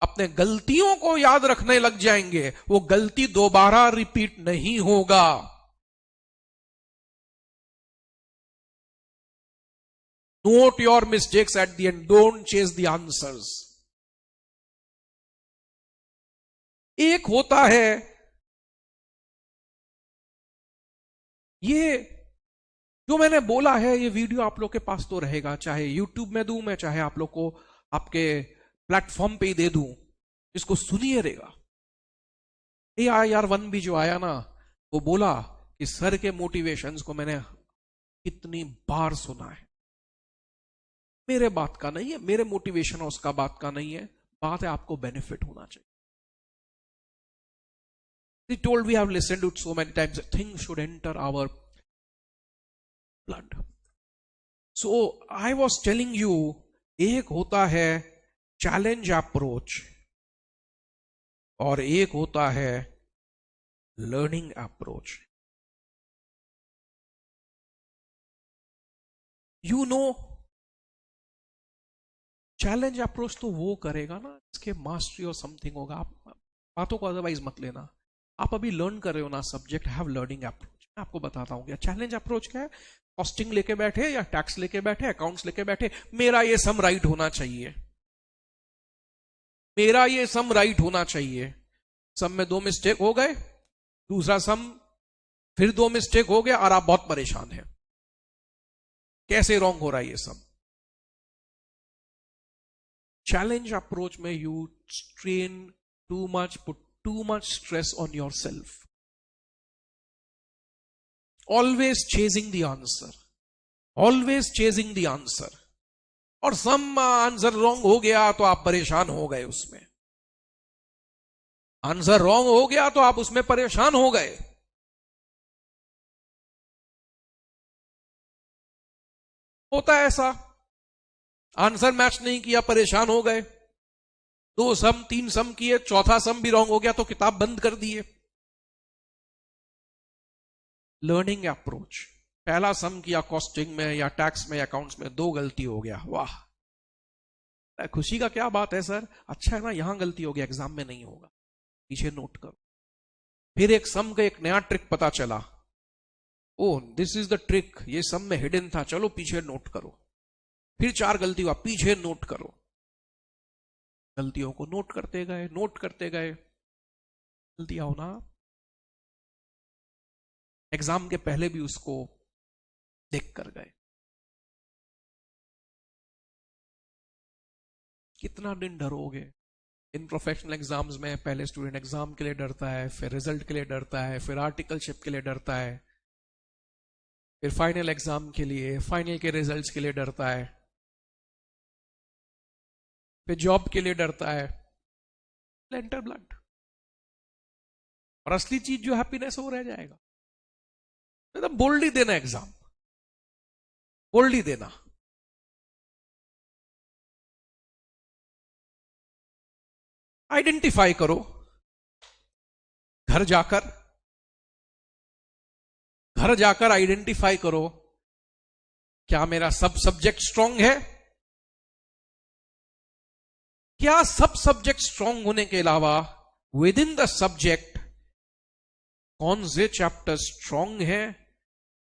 अपने गलतियों को याद रखने लग जाएंगे, वो गलती दोबारा रिपीट नहीं होगा। Not your mistakes at the end, don't chase the answers. एक होता है ये जो मैंने बोला है, ये वीडियो आप लोग के पास तो रहेगा, चाहे यूट्यूब में दूं मैं, चाहे आप लोग को आपके प्लेटफॉर्म पे ही दे दूं, इसको सुनिए रहेगा। AIR-1 भी जो आया ना, वो बोला कि सर के मोटिवेशंस को मैंने कितनी बार सुना है, मेरे बात का नहीं है, मेरे मोटिवेशन उसका बात का नहीं है, बात है आपको बेनिफिट होना चाहिए। He told we have listened to it so many times that things should enter our blood. So I was telling you, एक होता है चैलेंज अप्रोच और एक होता है learning approach. You know, challenge approach तो वो करेगा ना इसके मास्टरी और समथिंग होगा। आप बातों को अदरवाइज मत लेना। आप अभी लर्न कर रहे हो ना सब्जेक्ट, हैव लर्निंग अप्रोच। मैं आपको बताता हूं क्या चैलेंज अप्रोच क्या है। कॉस्टिंग लेके बैठे या टैक्स लेके बैठे, अकाउंट्स लेके बैठे, मेरा ये सम राइट होना चाहिए, मेरा ये सम राइट होना चाहिए। सम में 2 मिस्टेक हो गए, दूसरा सम फिर 2 मिस्टेक हो गया और आप बहुत परेशान हैं, कैसे रॉन्ग हो रहा है ये सम। चैलेंज अप्रोच में you strain too much, put too much stress on yourself, always chasing the answer, always chasing the answer, और सम आंसर रॉन्ग हो गया तो आप परेशान हो गए, उसमें आंसर रॉन्ग हो गया तो आप उसमें परेशान हो गए। होता है ऐसा, आंसर मैच नहीं किया, परेशान हो गए, 2 सम 3 सम किए, चौथा सम भी रॉन्ग हो गया तो किताब बंद कर दिए। लर्निंग अप्रोच, पहला सम किया कॉस्टिंग में या टैक्स में, अकाउंट्स में, 2 गलती हो गया, वाह खुशी का क्या बात है सर, अच्छा है ना, यहां गलती हो गया, एग्जाम में नहीं होगा, पीछे नोट करो। फिर एक सम का एक नया ट्रिक पता चला, ओ दिस इज द ट्रिक, ये सम में हिडन था, चलो पीछे नोट करो। फिर 4 गलती हुआ, पीछे नोट करो। गलतियों को नोट करते गए, नोट करते गए, गलतियां होना। एग्जाम के पहले भी उसको देख कर गए। कितना दिन डरोगे इन प्रोफेशनल एग्जाम्स में। पहले स्टूडेंट एग्जाम के लिए डरता है, फिर रिजल्ट के लिए डरता है, फिर आर्टिकलशिप के लिए डरता है, फिर फाइनल एग्जाम के लिए, फाइनल के रिजल्ट्स के लिए डरता है, फिर जॉब के लिए डरता है। एंटर ब्लड, और असली चीज जो हैप्पीनेस वो रह जाएगा। एकदम बोल्डली देना एग्जाम, बोल्डली देना। आइडेंटिफाई करो, घर जाकर आइडेंटिफाई करो, क्या मेरा सब सब्जेक्ट स्ट्रांग है, क्या सब सब्जेक्ट स्ट्रांग होने के अलावा विद इन द सब्जेक्ट कौन से चैप्टर्स स्ट्रांग है,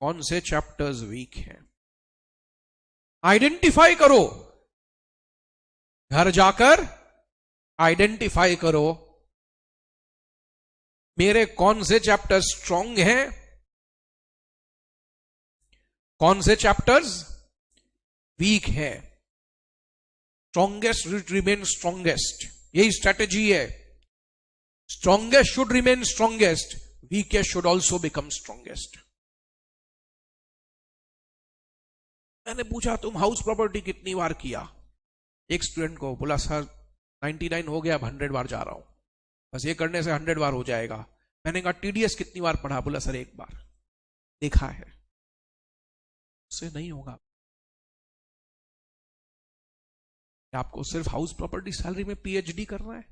कौन से चैप्टर्स वीक हैं। आइडेंटिफाई करो, घर जाकर आइडेंटिफाई करो, मेरे कौन से चैप्टर्स स्ट्रांग हैं, कौन से चैप्टर्स वीक है। स्ट्रांगेस्ट रिमेन स्ट्रांगेस्ट, यही स्ट्रेटेजी है। Strongest should remain strongest, weakest should also become strongest. मैंने पूछा तुम हाउस प्रॉपर्टी कितनी बार किया, एक स्टूडेंट को बोला सर 99 हो गया, अब 100 बार जा रहा हूं, बस ये करने से 100 बार हो जाएगा। मैंने कहा TDS कितनी बार पढ़ा, बोला सर 1 बार देखा है, उससे नहीं होगा। आपको सिर्फ हाउस प्रॉपर्टी सैलरी में PhD करना है,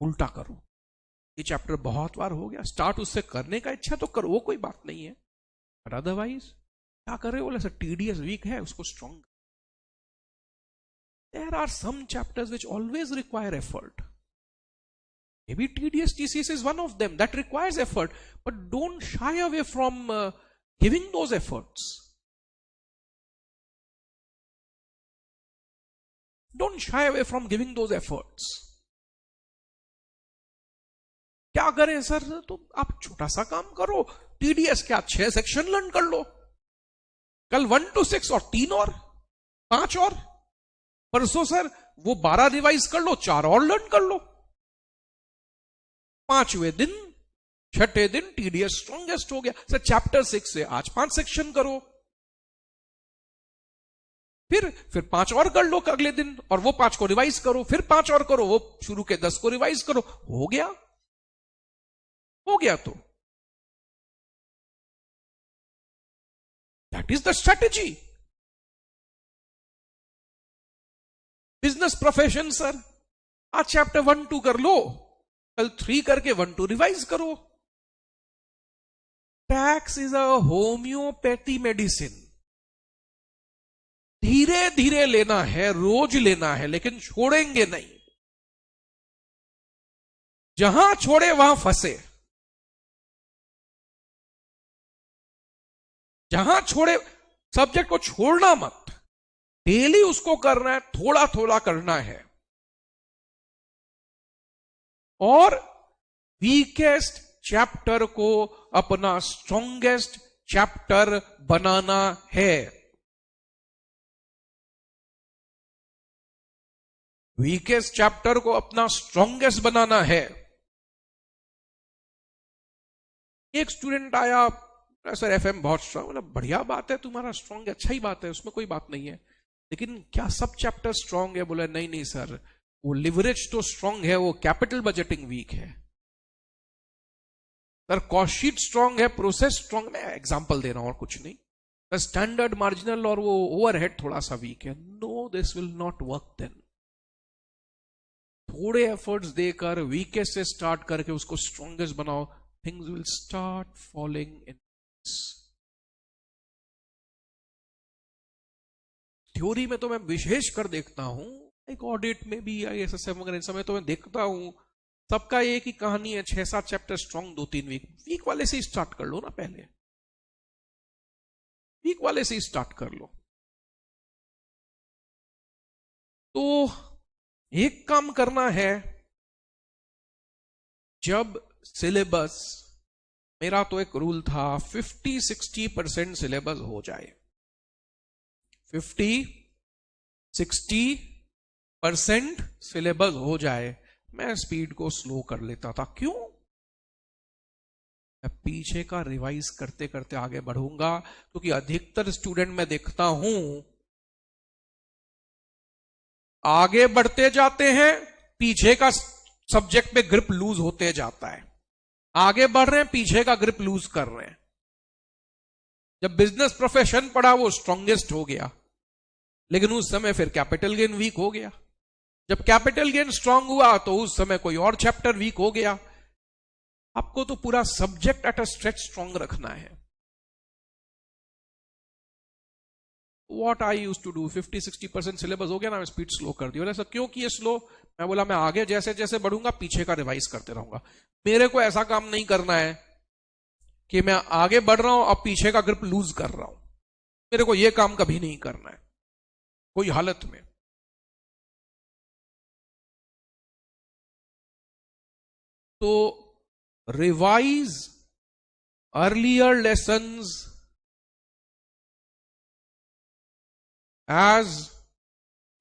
उल्टा करो, ये चैप्टर बहुत बार हो गया, स्टार्ट उससे करने का इच्छा तो करो, वो कोई बात नहीं है, बट अदरवाइज क्या कर रहे हो, बोले सर टीडीएस वीक है उसको strong. There are some chapters which always require effort. Maybe TDS TCS is one of them that requires effort, but don't shy away from giving those efforts. Don't shy away from giving those efforts. क्या करें sir, तो आप छोटा सा काम करो, TDS क्या 6 section learn कर लो, कल 1 to 6 और 3 और 5 और परसों सर वो 12 रिवाइज कर लो, 4 और लर्न कर लो, 5वें दिन 6ठे दिन टीडीएस स्ट्रॉन्गेस्ट हो गया सर। चैप्टर 6 से आज 5 सेक्शन करो, फिर 5 और कर लो अगले दिन, और वो 5 को रिवाइज करो, फिर 5 और करो, वो शुरू के 10 को रिवाइज करो, हो गया तो that is the strategy. Business profession sir, आज चैप्टर 1 2 कर लो, कल 3 करके 1 2 रिवाइज करो। Tax is a homeopathy medicine, धीरे धीरे लेना है, रोज लेना है, लेकिन छोड़ेंगे नहीं। जहां छोड़े वहां फंसे, जहां छोड़े, सब्जेक्ट को छोड़ना मत, डेली उसको करना है, थोड़ा थोड़ा करना है, और वीकेस्ट चैप्टर को अपना स्ट्रॉन्गेस्ट चैप्टर बनाना है। वीकेस्ट चैप्टर को अपना स्ट्रॉन्गेस्ट बनाना है। एक स्टूडेंट आया, सर एफएम बहुत स्ट्रांग, मतलब बढ़िया बात है, तुम्हारा स्ट्रांग है, अच्छा ही बात है, उसमें कोई बात नहीं है, लेकिन क्या सब चैप्टर स्ट्रांग है? बोला नहीं नहीं सर, वो लिवरेज तो स्ट्रांग है, वो कैपिटल बजटिंग वीक है। सर कॉस्ट शीट स्ट्रांग है, प्रोसेस स्ट्रांग, मैं एग्जांपल दे रहा हूं और कुछ नहीं। सर स्टैंडर्ड मार्जिनल और वो ओवरहेड थोड़ा सा वीक है। No, this will not work then. थोड़े एफर्ट्स देकर वीकेस्ट से स्टार्ट करके उसको स्ट्रॉन्गेस्ट बनाओ, things will start falling in. Theory में तो मैं विशेष कर देखता हूं, एक ऑडिट में भी ISSM वगैरह इन समय तो मैं देखता हूं, सबका एक ही कहानी है, 6-7 चैप्टर स्ट्रॉन्ग, 2-3 वीक वाले से ही स्टार्ट कर लो ना, पहले वीक वाले से ही स्टार्ट कर लो। तो एक काम करना है, जब सिलेबस, मेरा तो एक रूल था 50-60% सिलेबस हो जाए, 50-60% सिलेबस हो जाए, मैं स्पीड को स्लो कर लेता था। क्यों? मैं पीछे का रिवाइज करते करते आगे बढ़ूंगा, क्योंकि अधिकतर स्टूडेंट मैं देखता हूं आगे बढ़ते जाते हैं, पीछे का सब्जेक्ट पे ग्रिप लूज होते जाता है। आगे बढ़ रहे हैं, पीछे का ग्रिप लूज कर रहे हैं। जब बिजनेस प्रोफेशन पढ़ा वो स्ट्रॉन्गेस्ट हो गया, लेकिन उस समय फिर कैपिटल गेन वीक हो गया। जब कैपिटल गेन स्ट्रांग हुआ तो उस समय कोई और चैप्टर वीक हो गया। आपको तो पूरा subject at a stretch strong रखना है। What I used to do, 50-60% syllabus हो गया ना, मैं स्पीड स्लो कर दी। बोला सर क्यों किए स्लो? मैं बोला मैं आगे जैसे जैसे बढ़ूंगा पीछे का रिवाइज करते रहूंगा। मेरे को ऐसा काम नहीं करना है कि मैं आगे बढ़ रहा हूं और पीछे का ग्रिप लूज कर रहा हूं। मेरे को यह काम कभी नहीं करना है कोई हालत में। तो revise earlier lessons as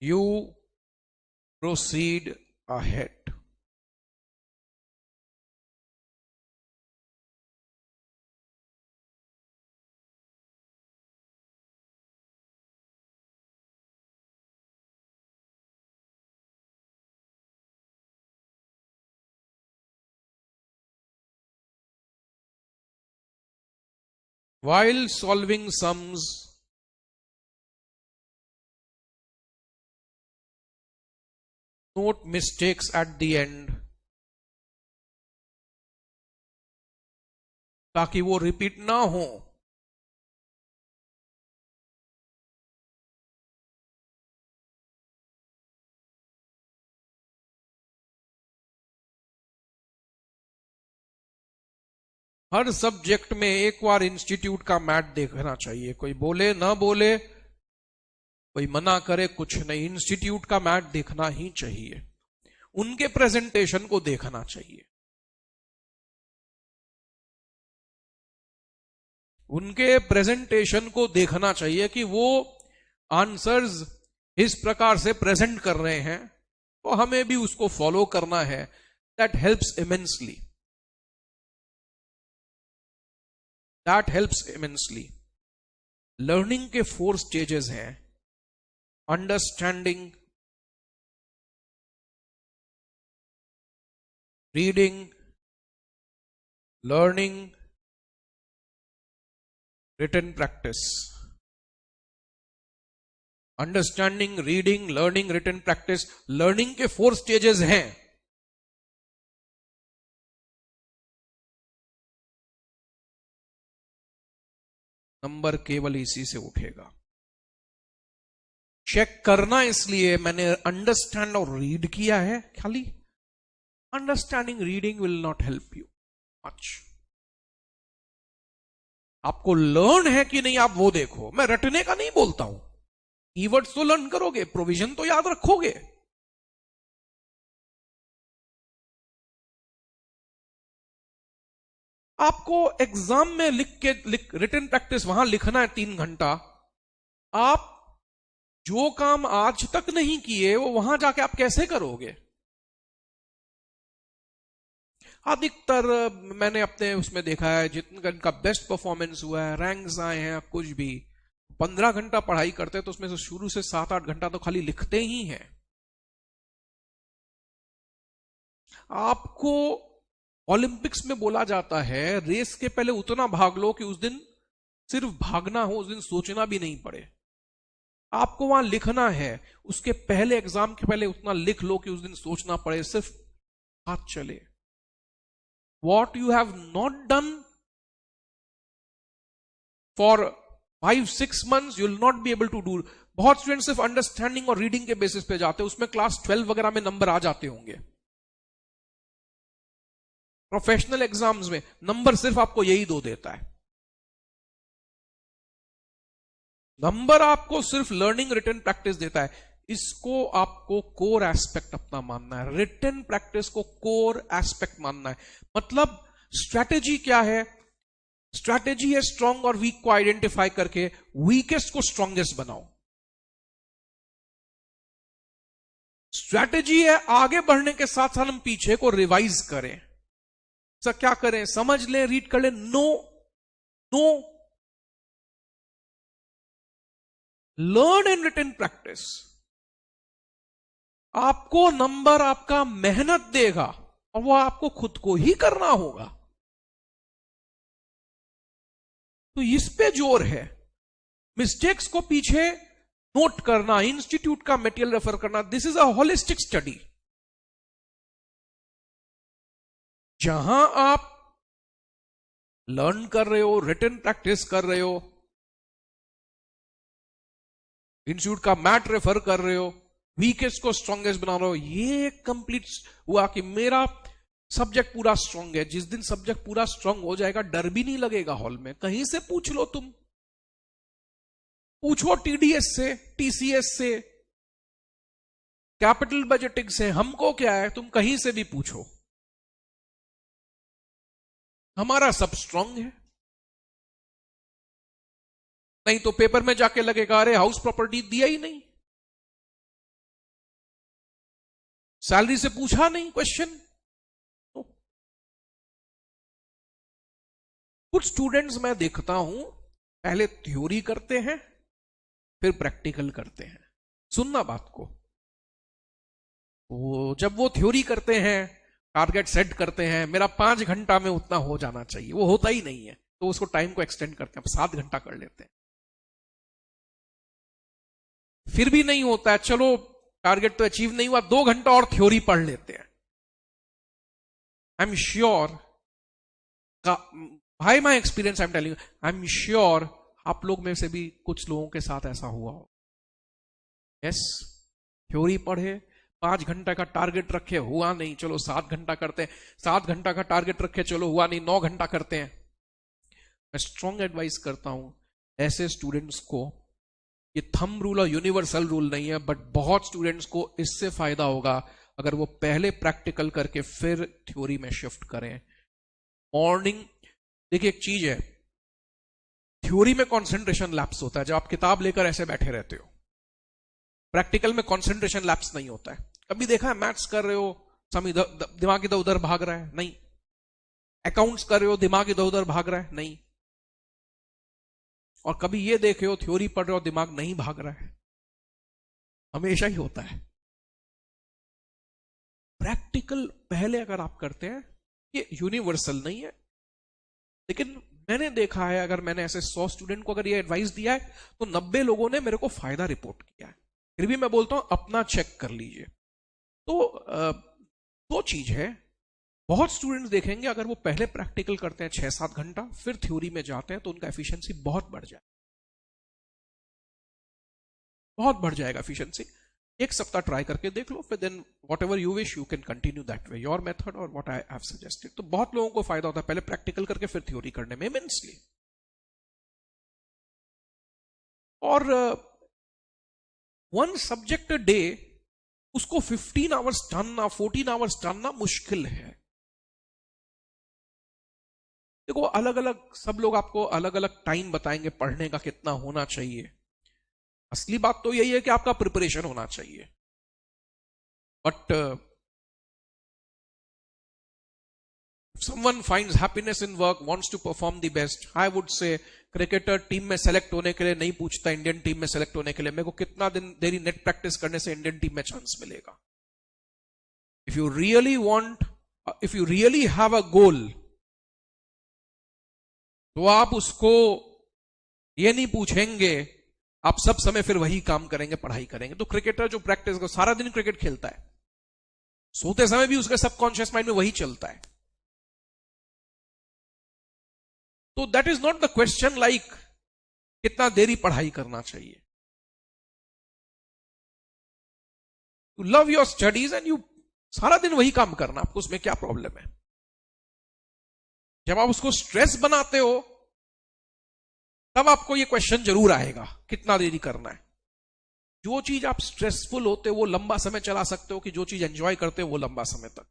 you proceed ahead. While solving sums, note mistakes at the end ताकि वो रिपीट ना हो। हर सब्जेक्ट में एक बार इंस्टीट्यूट का मैट देखना चाहिए। कोई बोले ना बोले, कोई मना करे, कुछ नहीं, इंस्टीट्यूट का मैट देखना ही चाहिए। उनके प्रेजेंटेशन को देखना चाहिए। उनके प्रेजेंटेशन को देखना चाहिए कि वो आंसर्स इस प्रकार से प्रेजेंट कर रहे हैं, तो हमें भी उसको फॉलो करना है। That helps immensely, that helps immensely. Learning के 4 स्टेजेस हैं: understanding, reading, learning, written practice. Understanding, reading, learning, written practice, learning के 4 स्टेजेस हैं। नंबर केवल इसी से उठेगा। चेक करना इसलिए मैंने अंडरस्टैंड और रीड किया है खाली। Understanding, reading will not help you much. आपको लर्न है कि नहीं, आप वो देखो। मैं रटने का नहीं बोलता हूं। कीवर्ड्स तो लर्न करोगे, प्रोविजन तो याद रखोगे। आपको एग्जाम में रिटन प्रैक्टिस वहां लिखना है 3 घंटा। आप जो काम आज तक नहीं किए वो वहां जाके आप कैसे करोगे? अधिकतर मैंने अपने उसमें देखा है, जिनका बेस्ट परफॉर्मेंस हुआ है, रैंक्स आए हैं, कुछ भी 15 घंटा पढ़ाई करते हैं, तो उसमें से शुरू से 7-8 घंटा तो खाली लिखते ही हैं। आपको ओलंपिक्स में बोला जाता है रेस के पहले उतना भाग लो कि उस दिन सिर्फ भागना हो, उस दिन सोचना भी नहीं पड़े। आपको वहां लिखना है, उसके पहले एग्जाम के पहले उतना लिख लो कि उस दिन सोचना पड़े, सिर्फ हाथ चले। What you have not done for 5-6 months you will not be able to do. बहुत स्टूडेंट सिर्फ अंडरस्टैंडिंग और रीडिंग के बेसिस पे जाते हैं, उसमें क्लास 12 वगैरह में नंबर आ जाते होंगे। प्रोफेशनल एग्जाम्स में नंबर सिर्फ आपको यही 2 देता है। नंबर आपको सिर्फ लर्निंग, रिटन प्रैक्टिस देता है। इसको आपको कोर एस्पेक्ट अपना मानना है। रिटन प्रैक्टिस को कोर एस्पेक्ट मानना है। मतलब स्ट्रैटेजी क्या है? स्ट्रैटेजी है स्ट्रांग और वीक को आइडेंटिफाई करके वीकेस्ट को स्ट्रांगेस्ट बनाओ। स्ट्रैटेजी है आगे बढ़ने के साथ साथ हम पीछे को रिवाइज करें। सर क्या करें? समझ लें, रीड कर लें, no no. Learn and written practice आपको नंबर आपका मेहनत देगा, और वो आपको खुद को ही करना होगा। तो इस पे जोर है। मिस्टेक्स को पीछे नोट करना, इंस्टीट्यूट का मटेरियल रेफर करना, this is a holistic study, जहां आप लर्न कर रहे हो, रिटन प्रैक्टिस कर रहे हो, इंस्टीट्यूट का मैट रेफर कर रहे हो, वीकेस्ट को स्ट्रॉन्गेस्ट बना रहे हो। ये कंप्लीट हुआ कि मेरा सब्जेक्ट पूरा स्ट्रांग है। जिस दिन सब्जेक्ट पूरा स्ट्रांग हो जाएगा, डर भी नहीं लगेगा हॉल में। कहीं से पूछ लो, तुम पूछो टीडीएस से, टीसीएस से, कैपिटल बजटिंग से, हमको क्या है, तुम कहीं से भी पूछो, हमारा सब स्ट्रांग है। नहीं तो पेपर में जाके लगेगा अरे हाउस प्रॉपर्टी दिया ही नहीं, सैलरी से पूछा नहीं क्वेश्चन। तो कुछ स्टूडेंट्स मैं देखता हूं पहले थ्योरी करते हैं फिर प्रैक्टिकल करते हैं। सुनना बात को, वो जब वो थ्योरी करते हैं, टारगेट सेट करते हैं, मेरा 5 घंटा में उतना हो जाना चाहिए, वो होता ही नहीं है, तो उसको टाइम को एक्सटेंड करते हैं, 7 घंटा कर लेते हैं। फिर भी नहीं होता है, चलो टारगेट तो अचीव नहीं हुआ, 2 घंटा और थ्योरी पढ़ लेते हैं। I am sure bye my experience I am telling, I am sure आप लोग में से भी कुछ लोगों के साथ ऐसा हुआ हो। यस, थ्योरी पढ़े, 5 घंटा का टारगेट रखे, हुआ नहीं, चलो 7 घंटा करते हैं, 7 घंटा का टारगेट रखे, चलो हुआ नहीं, 9 घंटा करते हैं। मैं स्ट्रॉन्ग एडवाइस करता हूं ऐसे स्टूडेंट्स को, ये थंब रूल और यूनिवर्सल रूल नहीं है, बट बहुत स्टूडेंट्स को इससे फायदा होगा अगर वो पहले प्रैक्टिकल करके फिर थ्योरी में शिफ्ट करें। मॉर्निंग, देखिए एक चीज है, थ्योरी में कंसंट्रेशन लैप्स होता है जब आप किताब लेकर ऐसे बैठे रहते हो, प्रैक्टिकल में कंसंट्रेशन लैप्स नहीं होता है। कभी देखा है मैथ्स कर रहे हो, समय दिमाग इधर उधर भाग रहा है? नहीं। अकाउंट्स कर रहे हो, दिमाग इधर उधर भाग रहा है? नहीं। और कभी ये देखे हो थ्योरी पढ़ रहे हो दिमाग नहीं भाग रहा है? हमेशा ही होता है। प्रैक्टिकल पहले अगर आप करते हैं, ये यूनिवर्सल नहीं है, लेकिन मैंने देखा है अगर मैंने ऐसे 100 स्टूडेंट को अगर ये एडवाइस दिया है तो 90 लोगों ने मेरे को फायदा रिपोर्ट किया है। फिर भी मैं बोलता हूं अपना चेक कर लीजिए। तो दो चीज है, बहुत स्टूडेंट्स देखेंगे अगर वो पहले प्रैक्टिकल करते हैं 6-7 घंटा, फिर थ्योरी में जाते हैं तो उनका एफिशिएंसी बहुत बढ़ जाए, बहुत बढ़ जाएगा एफिशिएंसी। एक सप्ताह ट्राई करके देख लो, फिर then whatever you wish you can continue that way, your method और व्हाट आई हैव सजेस्टेड। तो बहुत लोगों को फायदा होता है पहले प्रैक्टिकल करके फिर थ्योरी करने में इमेंसली। और वन सब्जेक्ट अ डे, उसको 15 आवर्स जानना, 14 आवर्स जानना मुश्किल है। देखो अलग अलग सब लोग आपको अलग अलग टाइम बताएंगे पढ़ने का कितना होना चाहिए। असली बात तो यही है कि आपका प्रिपरेशन होना चाहिए। But someone finds happiness in work, wants to perform the best, I would say cricketer team में सेलेक्ट होने के लिए नहीं पूछता इंडियन टीम में सेलेक्ट होने के लिए मेरे को कितना दिन देरी नेट प्रैक्टिस करने से इंडियन टीम में चांस मिलेगा। If you really want, if you really have a goal, तो आप उसको ये नहीं पूछेंगे, आप सब समय फिर वही काम करेंगे, पढ़ाई करेंगे। तो क्रिकेटर जो प्रैक्टिस को सारा दिन क्रिकेट खेलता है, सोते समय भी उसके सबकॉन्शियस माइंड में वही चलता है। तो that is not the question like कितना देरी पढ़ाई करना चाहिए। You love your studies and you सारा दिन वही काम करना, आपको उसमें क्या प्रॉब्लम है? जब आप उसको स्ट्रेस बनाते हो तब आपको यह क्वेश्चन जरूर आएगा कितना देरी करना है। जो चीज आप स्ट्रेसफुल होते हो वो लंबा समय चला सकते हो, कि जो चीज एंजॉय करते हो वो लंबा समय तक,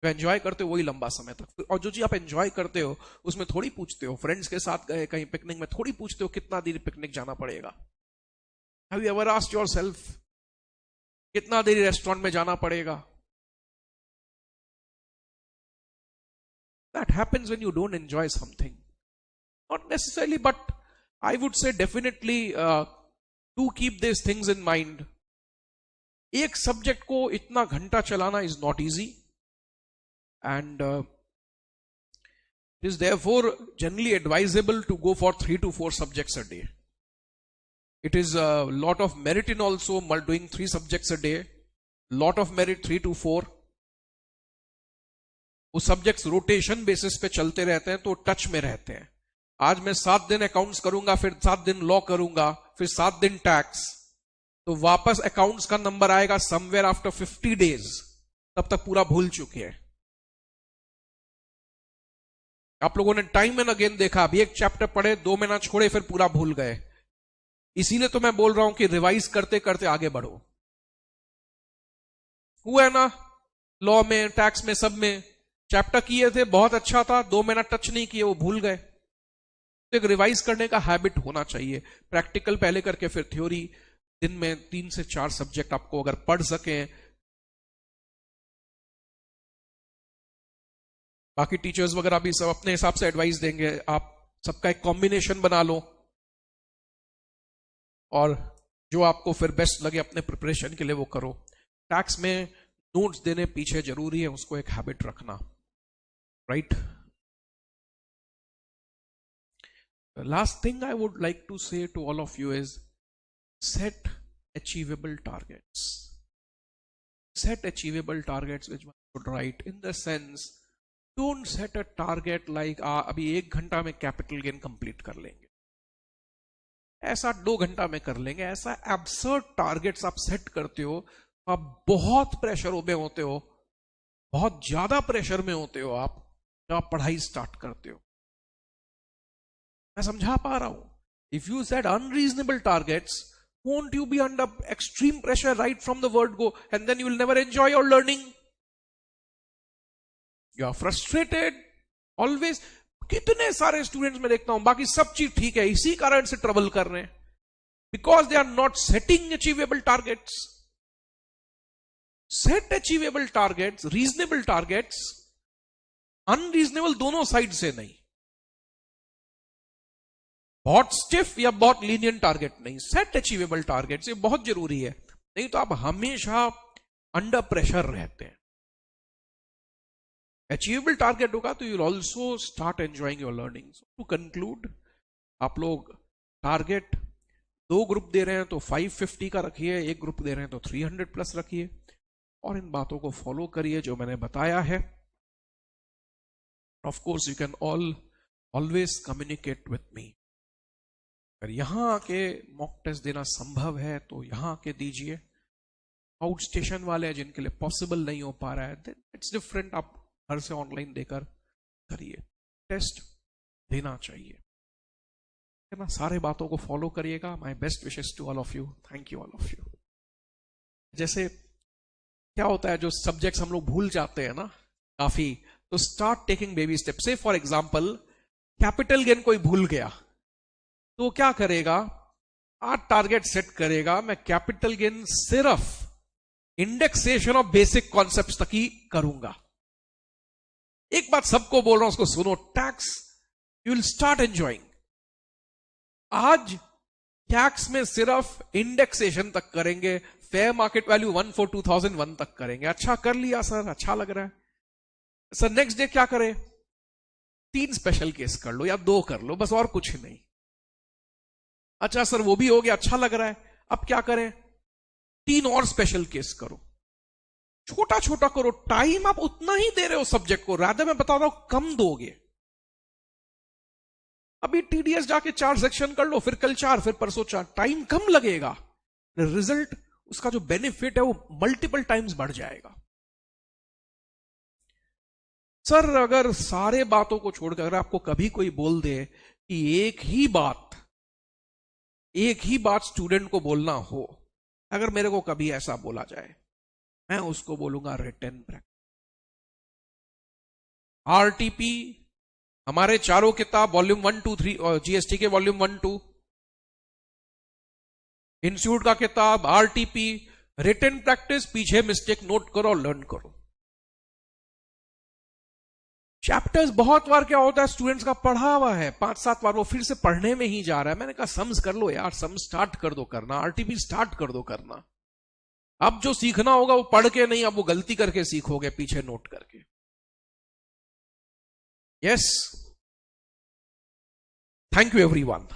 जो एंजॉय करते हो वही लंबा समय तक। और जो चीज आप एंजॉय करते हो उसमें थोड़ी पूछते हो, फ्रेंड्स के साथ गए कहीं पिकनिक में, थोड़ी पूछते हो कितना देरी पिकनिक जाना पड़ेगा। Have you ever asked yourself कितना देरी रेस्टोरेंट में जाना पड़ेगा? That happens when you don't enjoy something, not necessarily, but I would say definitely to keep this things in mind. एक सब्जेक्ट को इतना घंटा चलाना is not easy, and it is therefore generally advisable to go for 3 to 4 subjects a day. It is a lot of merit in also doing 3 subjects a day, lot of merit 3 to 4. वो subjects rotation basis पे चलते रहते हैं तो touch में रहते हैं। आज मैं 7 दिन अकाउंट्स करूंगा, फिर 7 दिन लॉ करूंगा, फिर 7 दिन टैक्स, तो वापस अकाउंट्स का नंबर आएगा समवेयर आफ्टर 50 डेज, तब तक पूरा भूल चुके हैं। आप लोगों ने टाइम एंड अगेन देखा, अभी एक चैप्टर पढ़े, 2 महीना छोड़े, फिर पूरा भूल गए। इसीलिए तो मैं बोल रहा हूं कि रिवाइज करते करते आगे बढ़ो। हुआ है ना, लॉ में, टैक्स में, सब में चैप्टर किए थे, बहुत अच्छा था, 2 महीना टच नहीं किए, वो भूल गए। तो एक रिवाइज करने का हैबिट होना चाहिए। प्रैक्टिकल पहले करके फिर थ्योरी। दिन में 3 से 4 सब्जेक्ट आपको अगर पढ़ सके, बाकी टीचर्स वगैरह भी सब अपने हिसाब से एडवाइस देंगे, आप सबका एक कॉम्बिनेशन बना लो और जो आपको फिर बेस्ट लगे अपने प्रिपरेशन के लिए वो करो। टैक्स में नोट्स देने पीछे जरूरी है, उसको एक हैबिट रखना, right? Last thing I would like to say to all of you is set achievable targets. Set achievable targets which one should write, in the sense don't set a target like अभी 1 घंटा में capital gain complete कर लेंगे, ऐसा 2 घंटा में कर लेंगे। ऐसा एब्सर्ड टारगेट्स आप सेट करते हो, आप बहुत प्रेशर में होते हो, बहुत ज्यादा प्रेशर में होते हो आप जब आप पढ़ाई स्टार्ट करते हो। मैं समझा पा रहा हूं? If you set unreasonable targets, won't you be under extreme pressure right from the word go, and then you will never enjoy your learning? You are frustrated always. कितने सारे स्टूडेंट्स में देखता हूं बाकी सब चीज ठीक है, इसी कारण से ट्रबल कर रहे हैं, because they are not setting achievable targets. Set achievable targets, reasonable targets, unreasonable दोनों साइड से नहीं, बहुत स्टिफ या बहुत लीनियंट टारगेट नहीं, सेट अचीवेबल टारगेट्स, ये बहुत जरूरी है। नहीं तो आप हमेशा अंडर प्रेशर रहते हैं। अचीवेबल टारगेट होगा तो you will also start enjoying your learning. To conclude, आप लोग टारगेट 2 ग्रुप दे रहे हैं तो 550 का रखिए, 1 ग्रुप दे रहे हैं तो 300 प्लस रखिए, और इन बातों को फॉलो करिए जो मैंने बताया है। Of course you can always communicate with me. अगर यहां आके मॉक टेस्ट देना संभव है तो यहां आके दीजिए। आउट स्टेशन वाले हैं जिनके लिए पॉसिबल नहीं हो पा रहा है, देन इट्स डिफरेंट, आप घर से ऑनलाइन देकर करिए। टेस्ट देना चाहिए, है ना? सारे बातों को फॉलो करिएगा। My best wishes to all of you. Thank you all of you. जैसे क्या होता है, जो सब्जेक्ट्स हम लोग भूल जाते हैं ना काफी, तो स्टार्ट टेकिंग बेबी स्टेप। से फॉर एग्जाम्पल कैपिटल गेन कोई भूल गया तो क्या करेगा, 8 टारगेट सेट करेगा, मैं कैपिटल गेन सिर्फ इंडेक्सेशन ऑफ बेसिक कॉन्सेप्ट्स तक ही करूंगा। एक बात सबको बोल रहा हूं, उसको सुनो, tax you will start enjoying. आज टैक्स में सिर्फ इंडेक्सेशन तक करेंगे, फेयर मार्केट वैल्यू 1 for 2001 तक करेंगे। अच्छा कर लिया सर, अच्छा लग रहा है सर। नेक्स्ट डे क्या करें, 3 स्पेशल केस कर लो या 2 कर लो, बस और कुछ नहीं। अच्छा सर वो भी हो गया, अच्छा लग रहा है, अब क्या करें, 3 और स्पेशल केस करो। छोटा छोटा करो, टाइम आप उतना ही दे रहे हो सब्जेक्ट को, रादर मैं बता रहा हूं कम दोगे। अभी टीडीएस जाके 4 सेक्शन कर लो, फिर कल 4, फिर परसों 4, टाइम कम लगेगा, रिजल्ट उसका जो बेनिफिट है वो मल्टीपल टाइम्स बढ़ जाएगा। सर अगर सारे बातों को छोड़कर अगर आपको कभी कोई बोल दे कि एक ही बात स्टूडेंट को बोलना हो, अगर मेरे को कभी ऐसा बोला जाए, मैं उसको बोलूंगा रिटन प्रैक्टिस। आरटीपी हमारे चारों किताब वॉल्यूम 1, 2, 3 और जीएसटी के वॉल्यूम 1, 2, इंस्टीट्यूट का किताब आरटीपी, रिटन प्रैक्टिस, पीछे मिस्टेक नोट करो और लर्न करो। चैप्टर्स बहुत बार क्या होता है, स्टूडेंट्स का पढ़ा हुआ है 5-7 बार, वो फिर से पढ़ने में ही जा रहा है। मैंने कहा सम्स कर लो यार, सम स्टार्ट कर दो करना, आरटीपी स्टार्ट कर दो करना। अब जो सीखना होगा वो पढ़ के नहीं, अब वो गलती करके सीखोगे पीछे नोट करके। Yes, thank you everyone.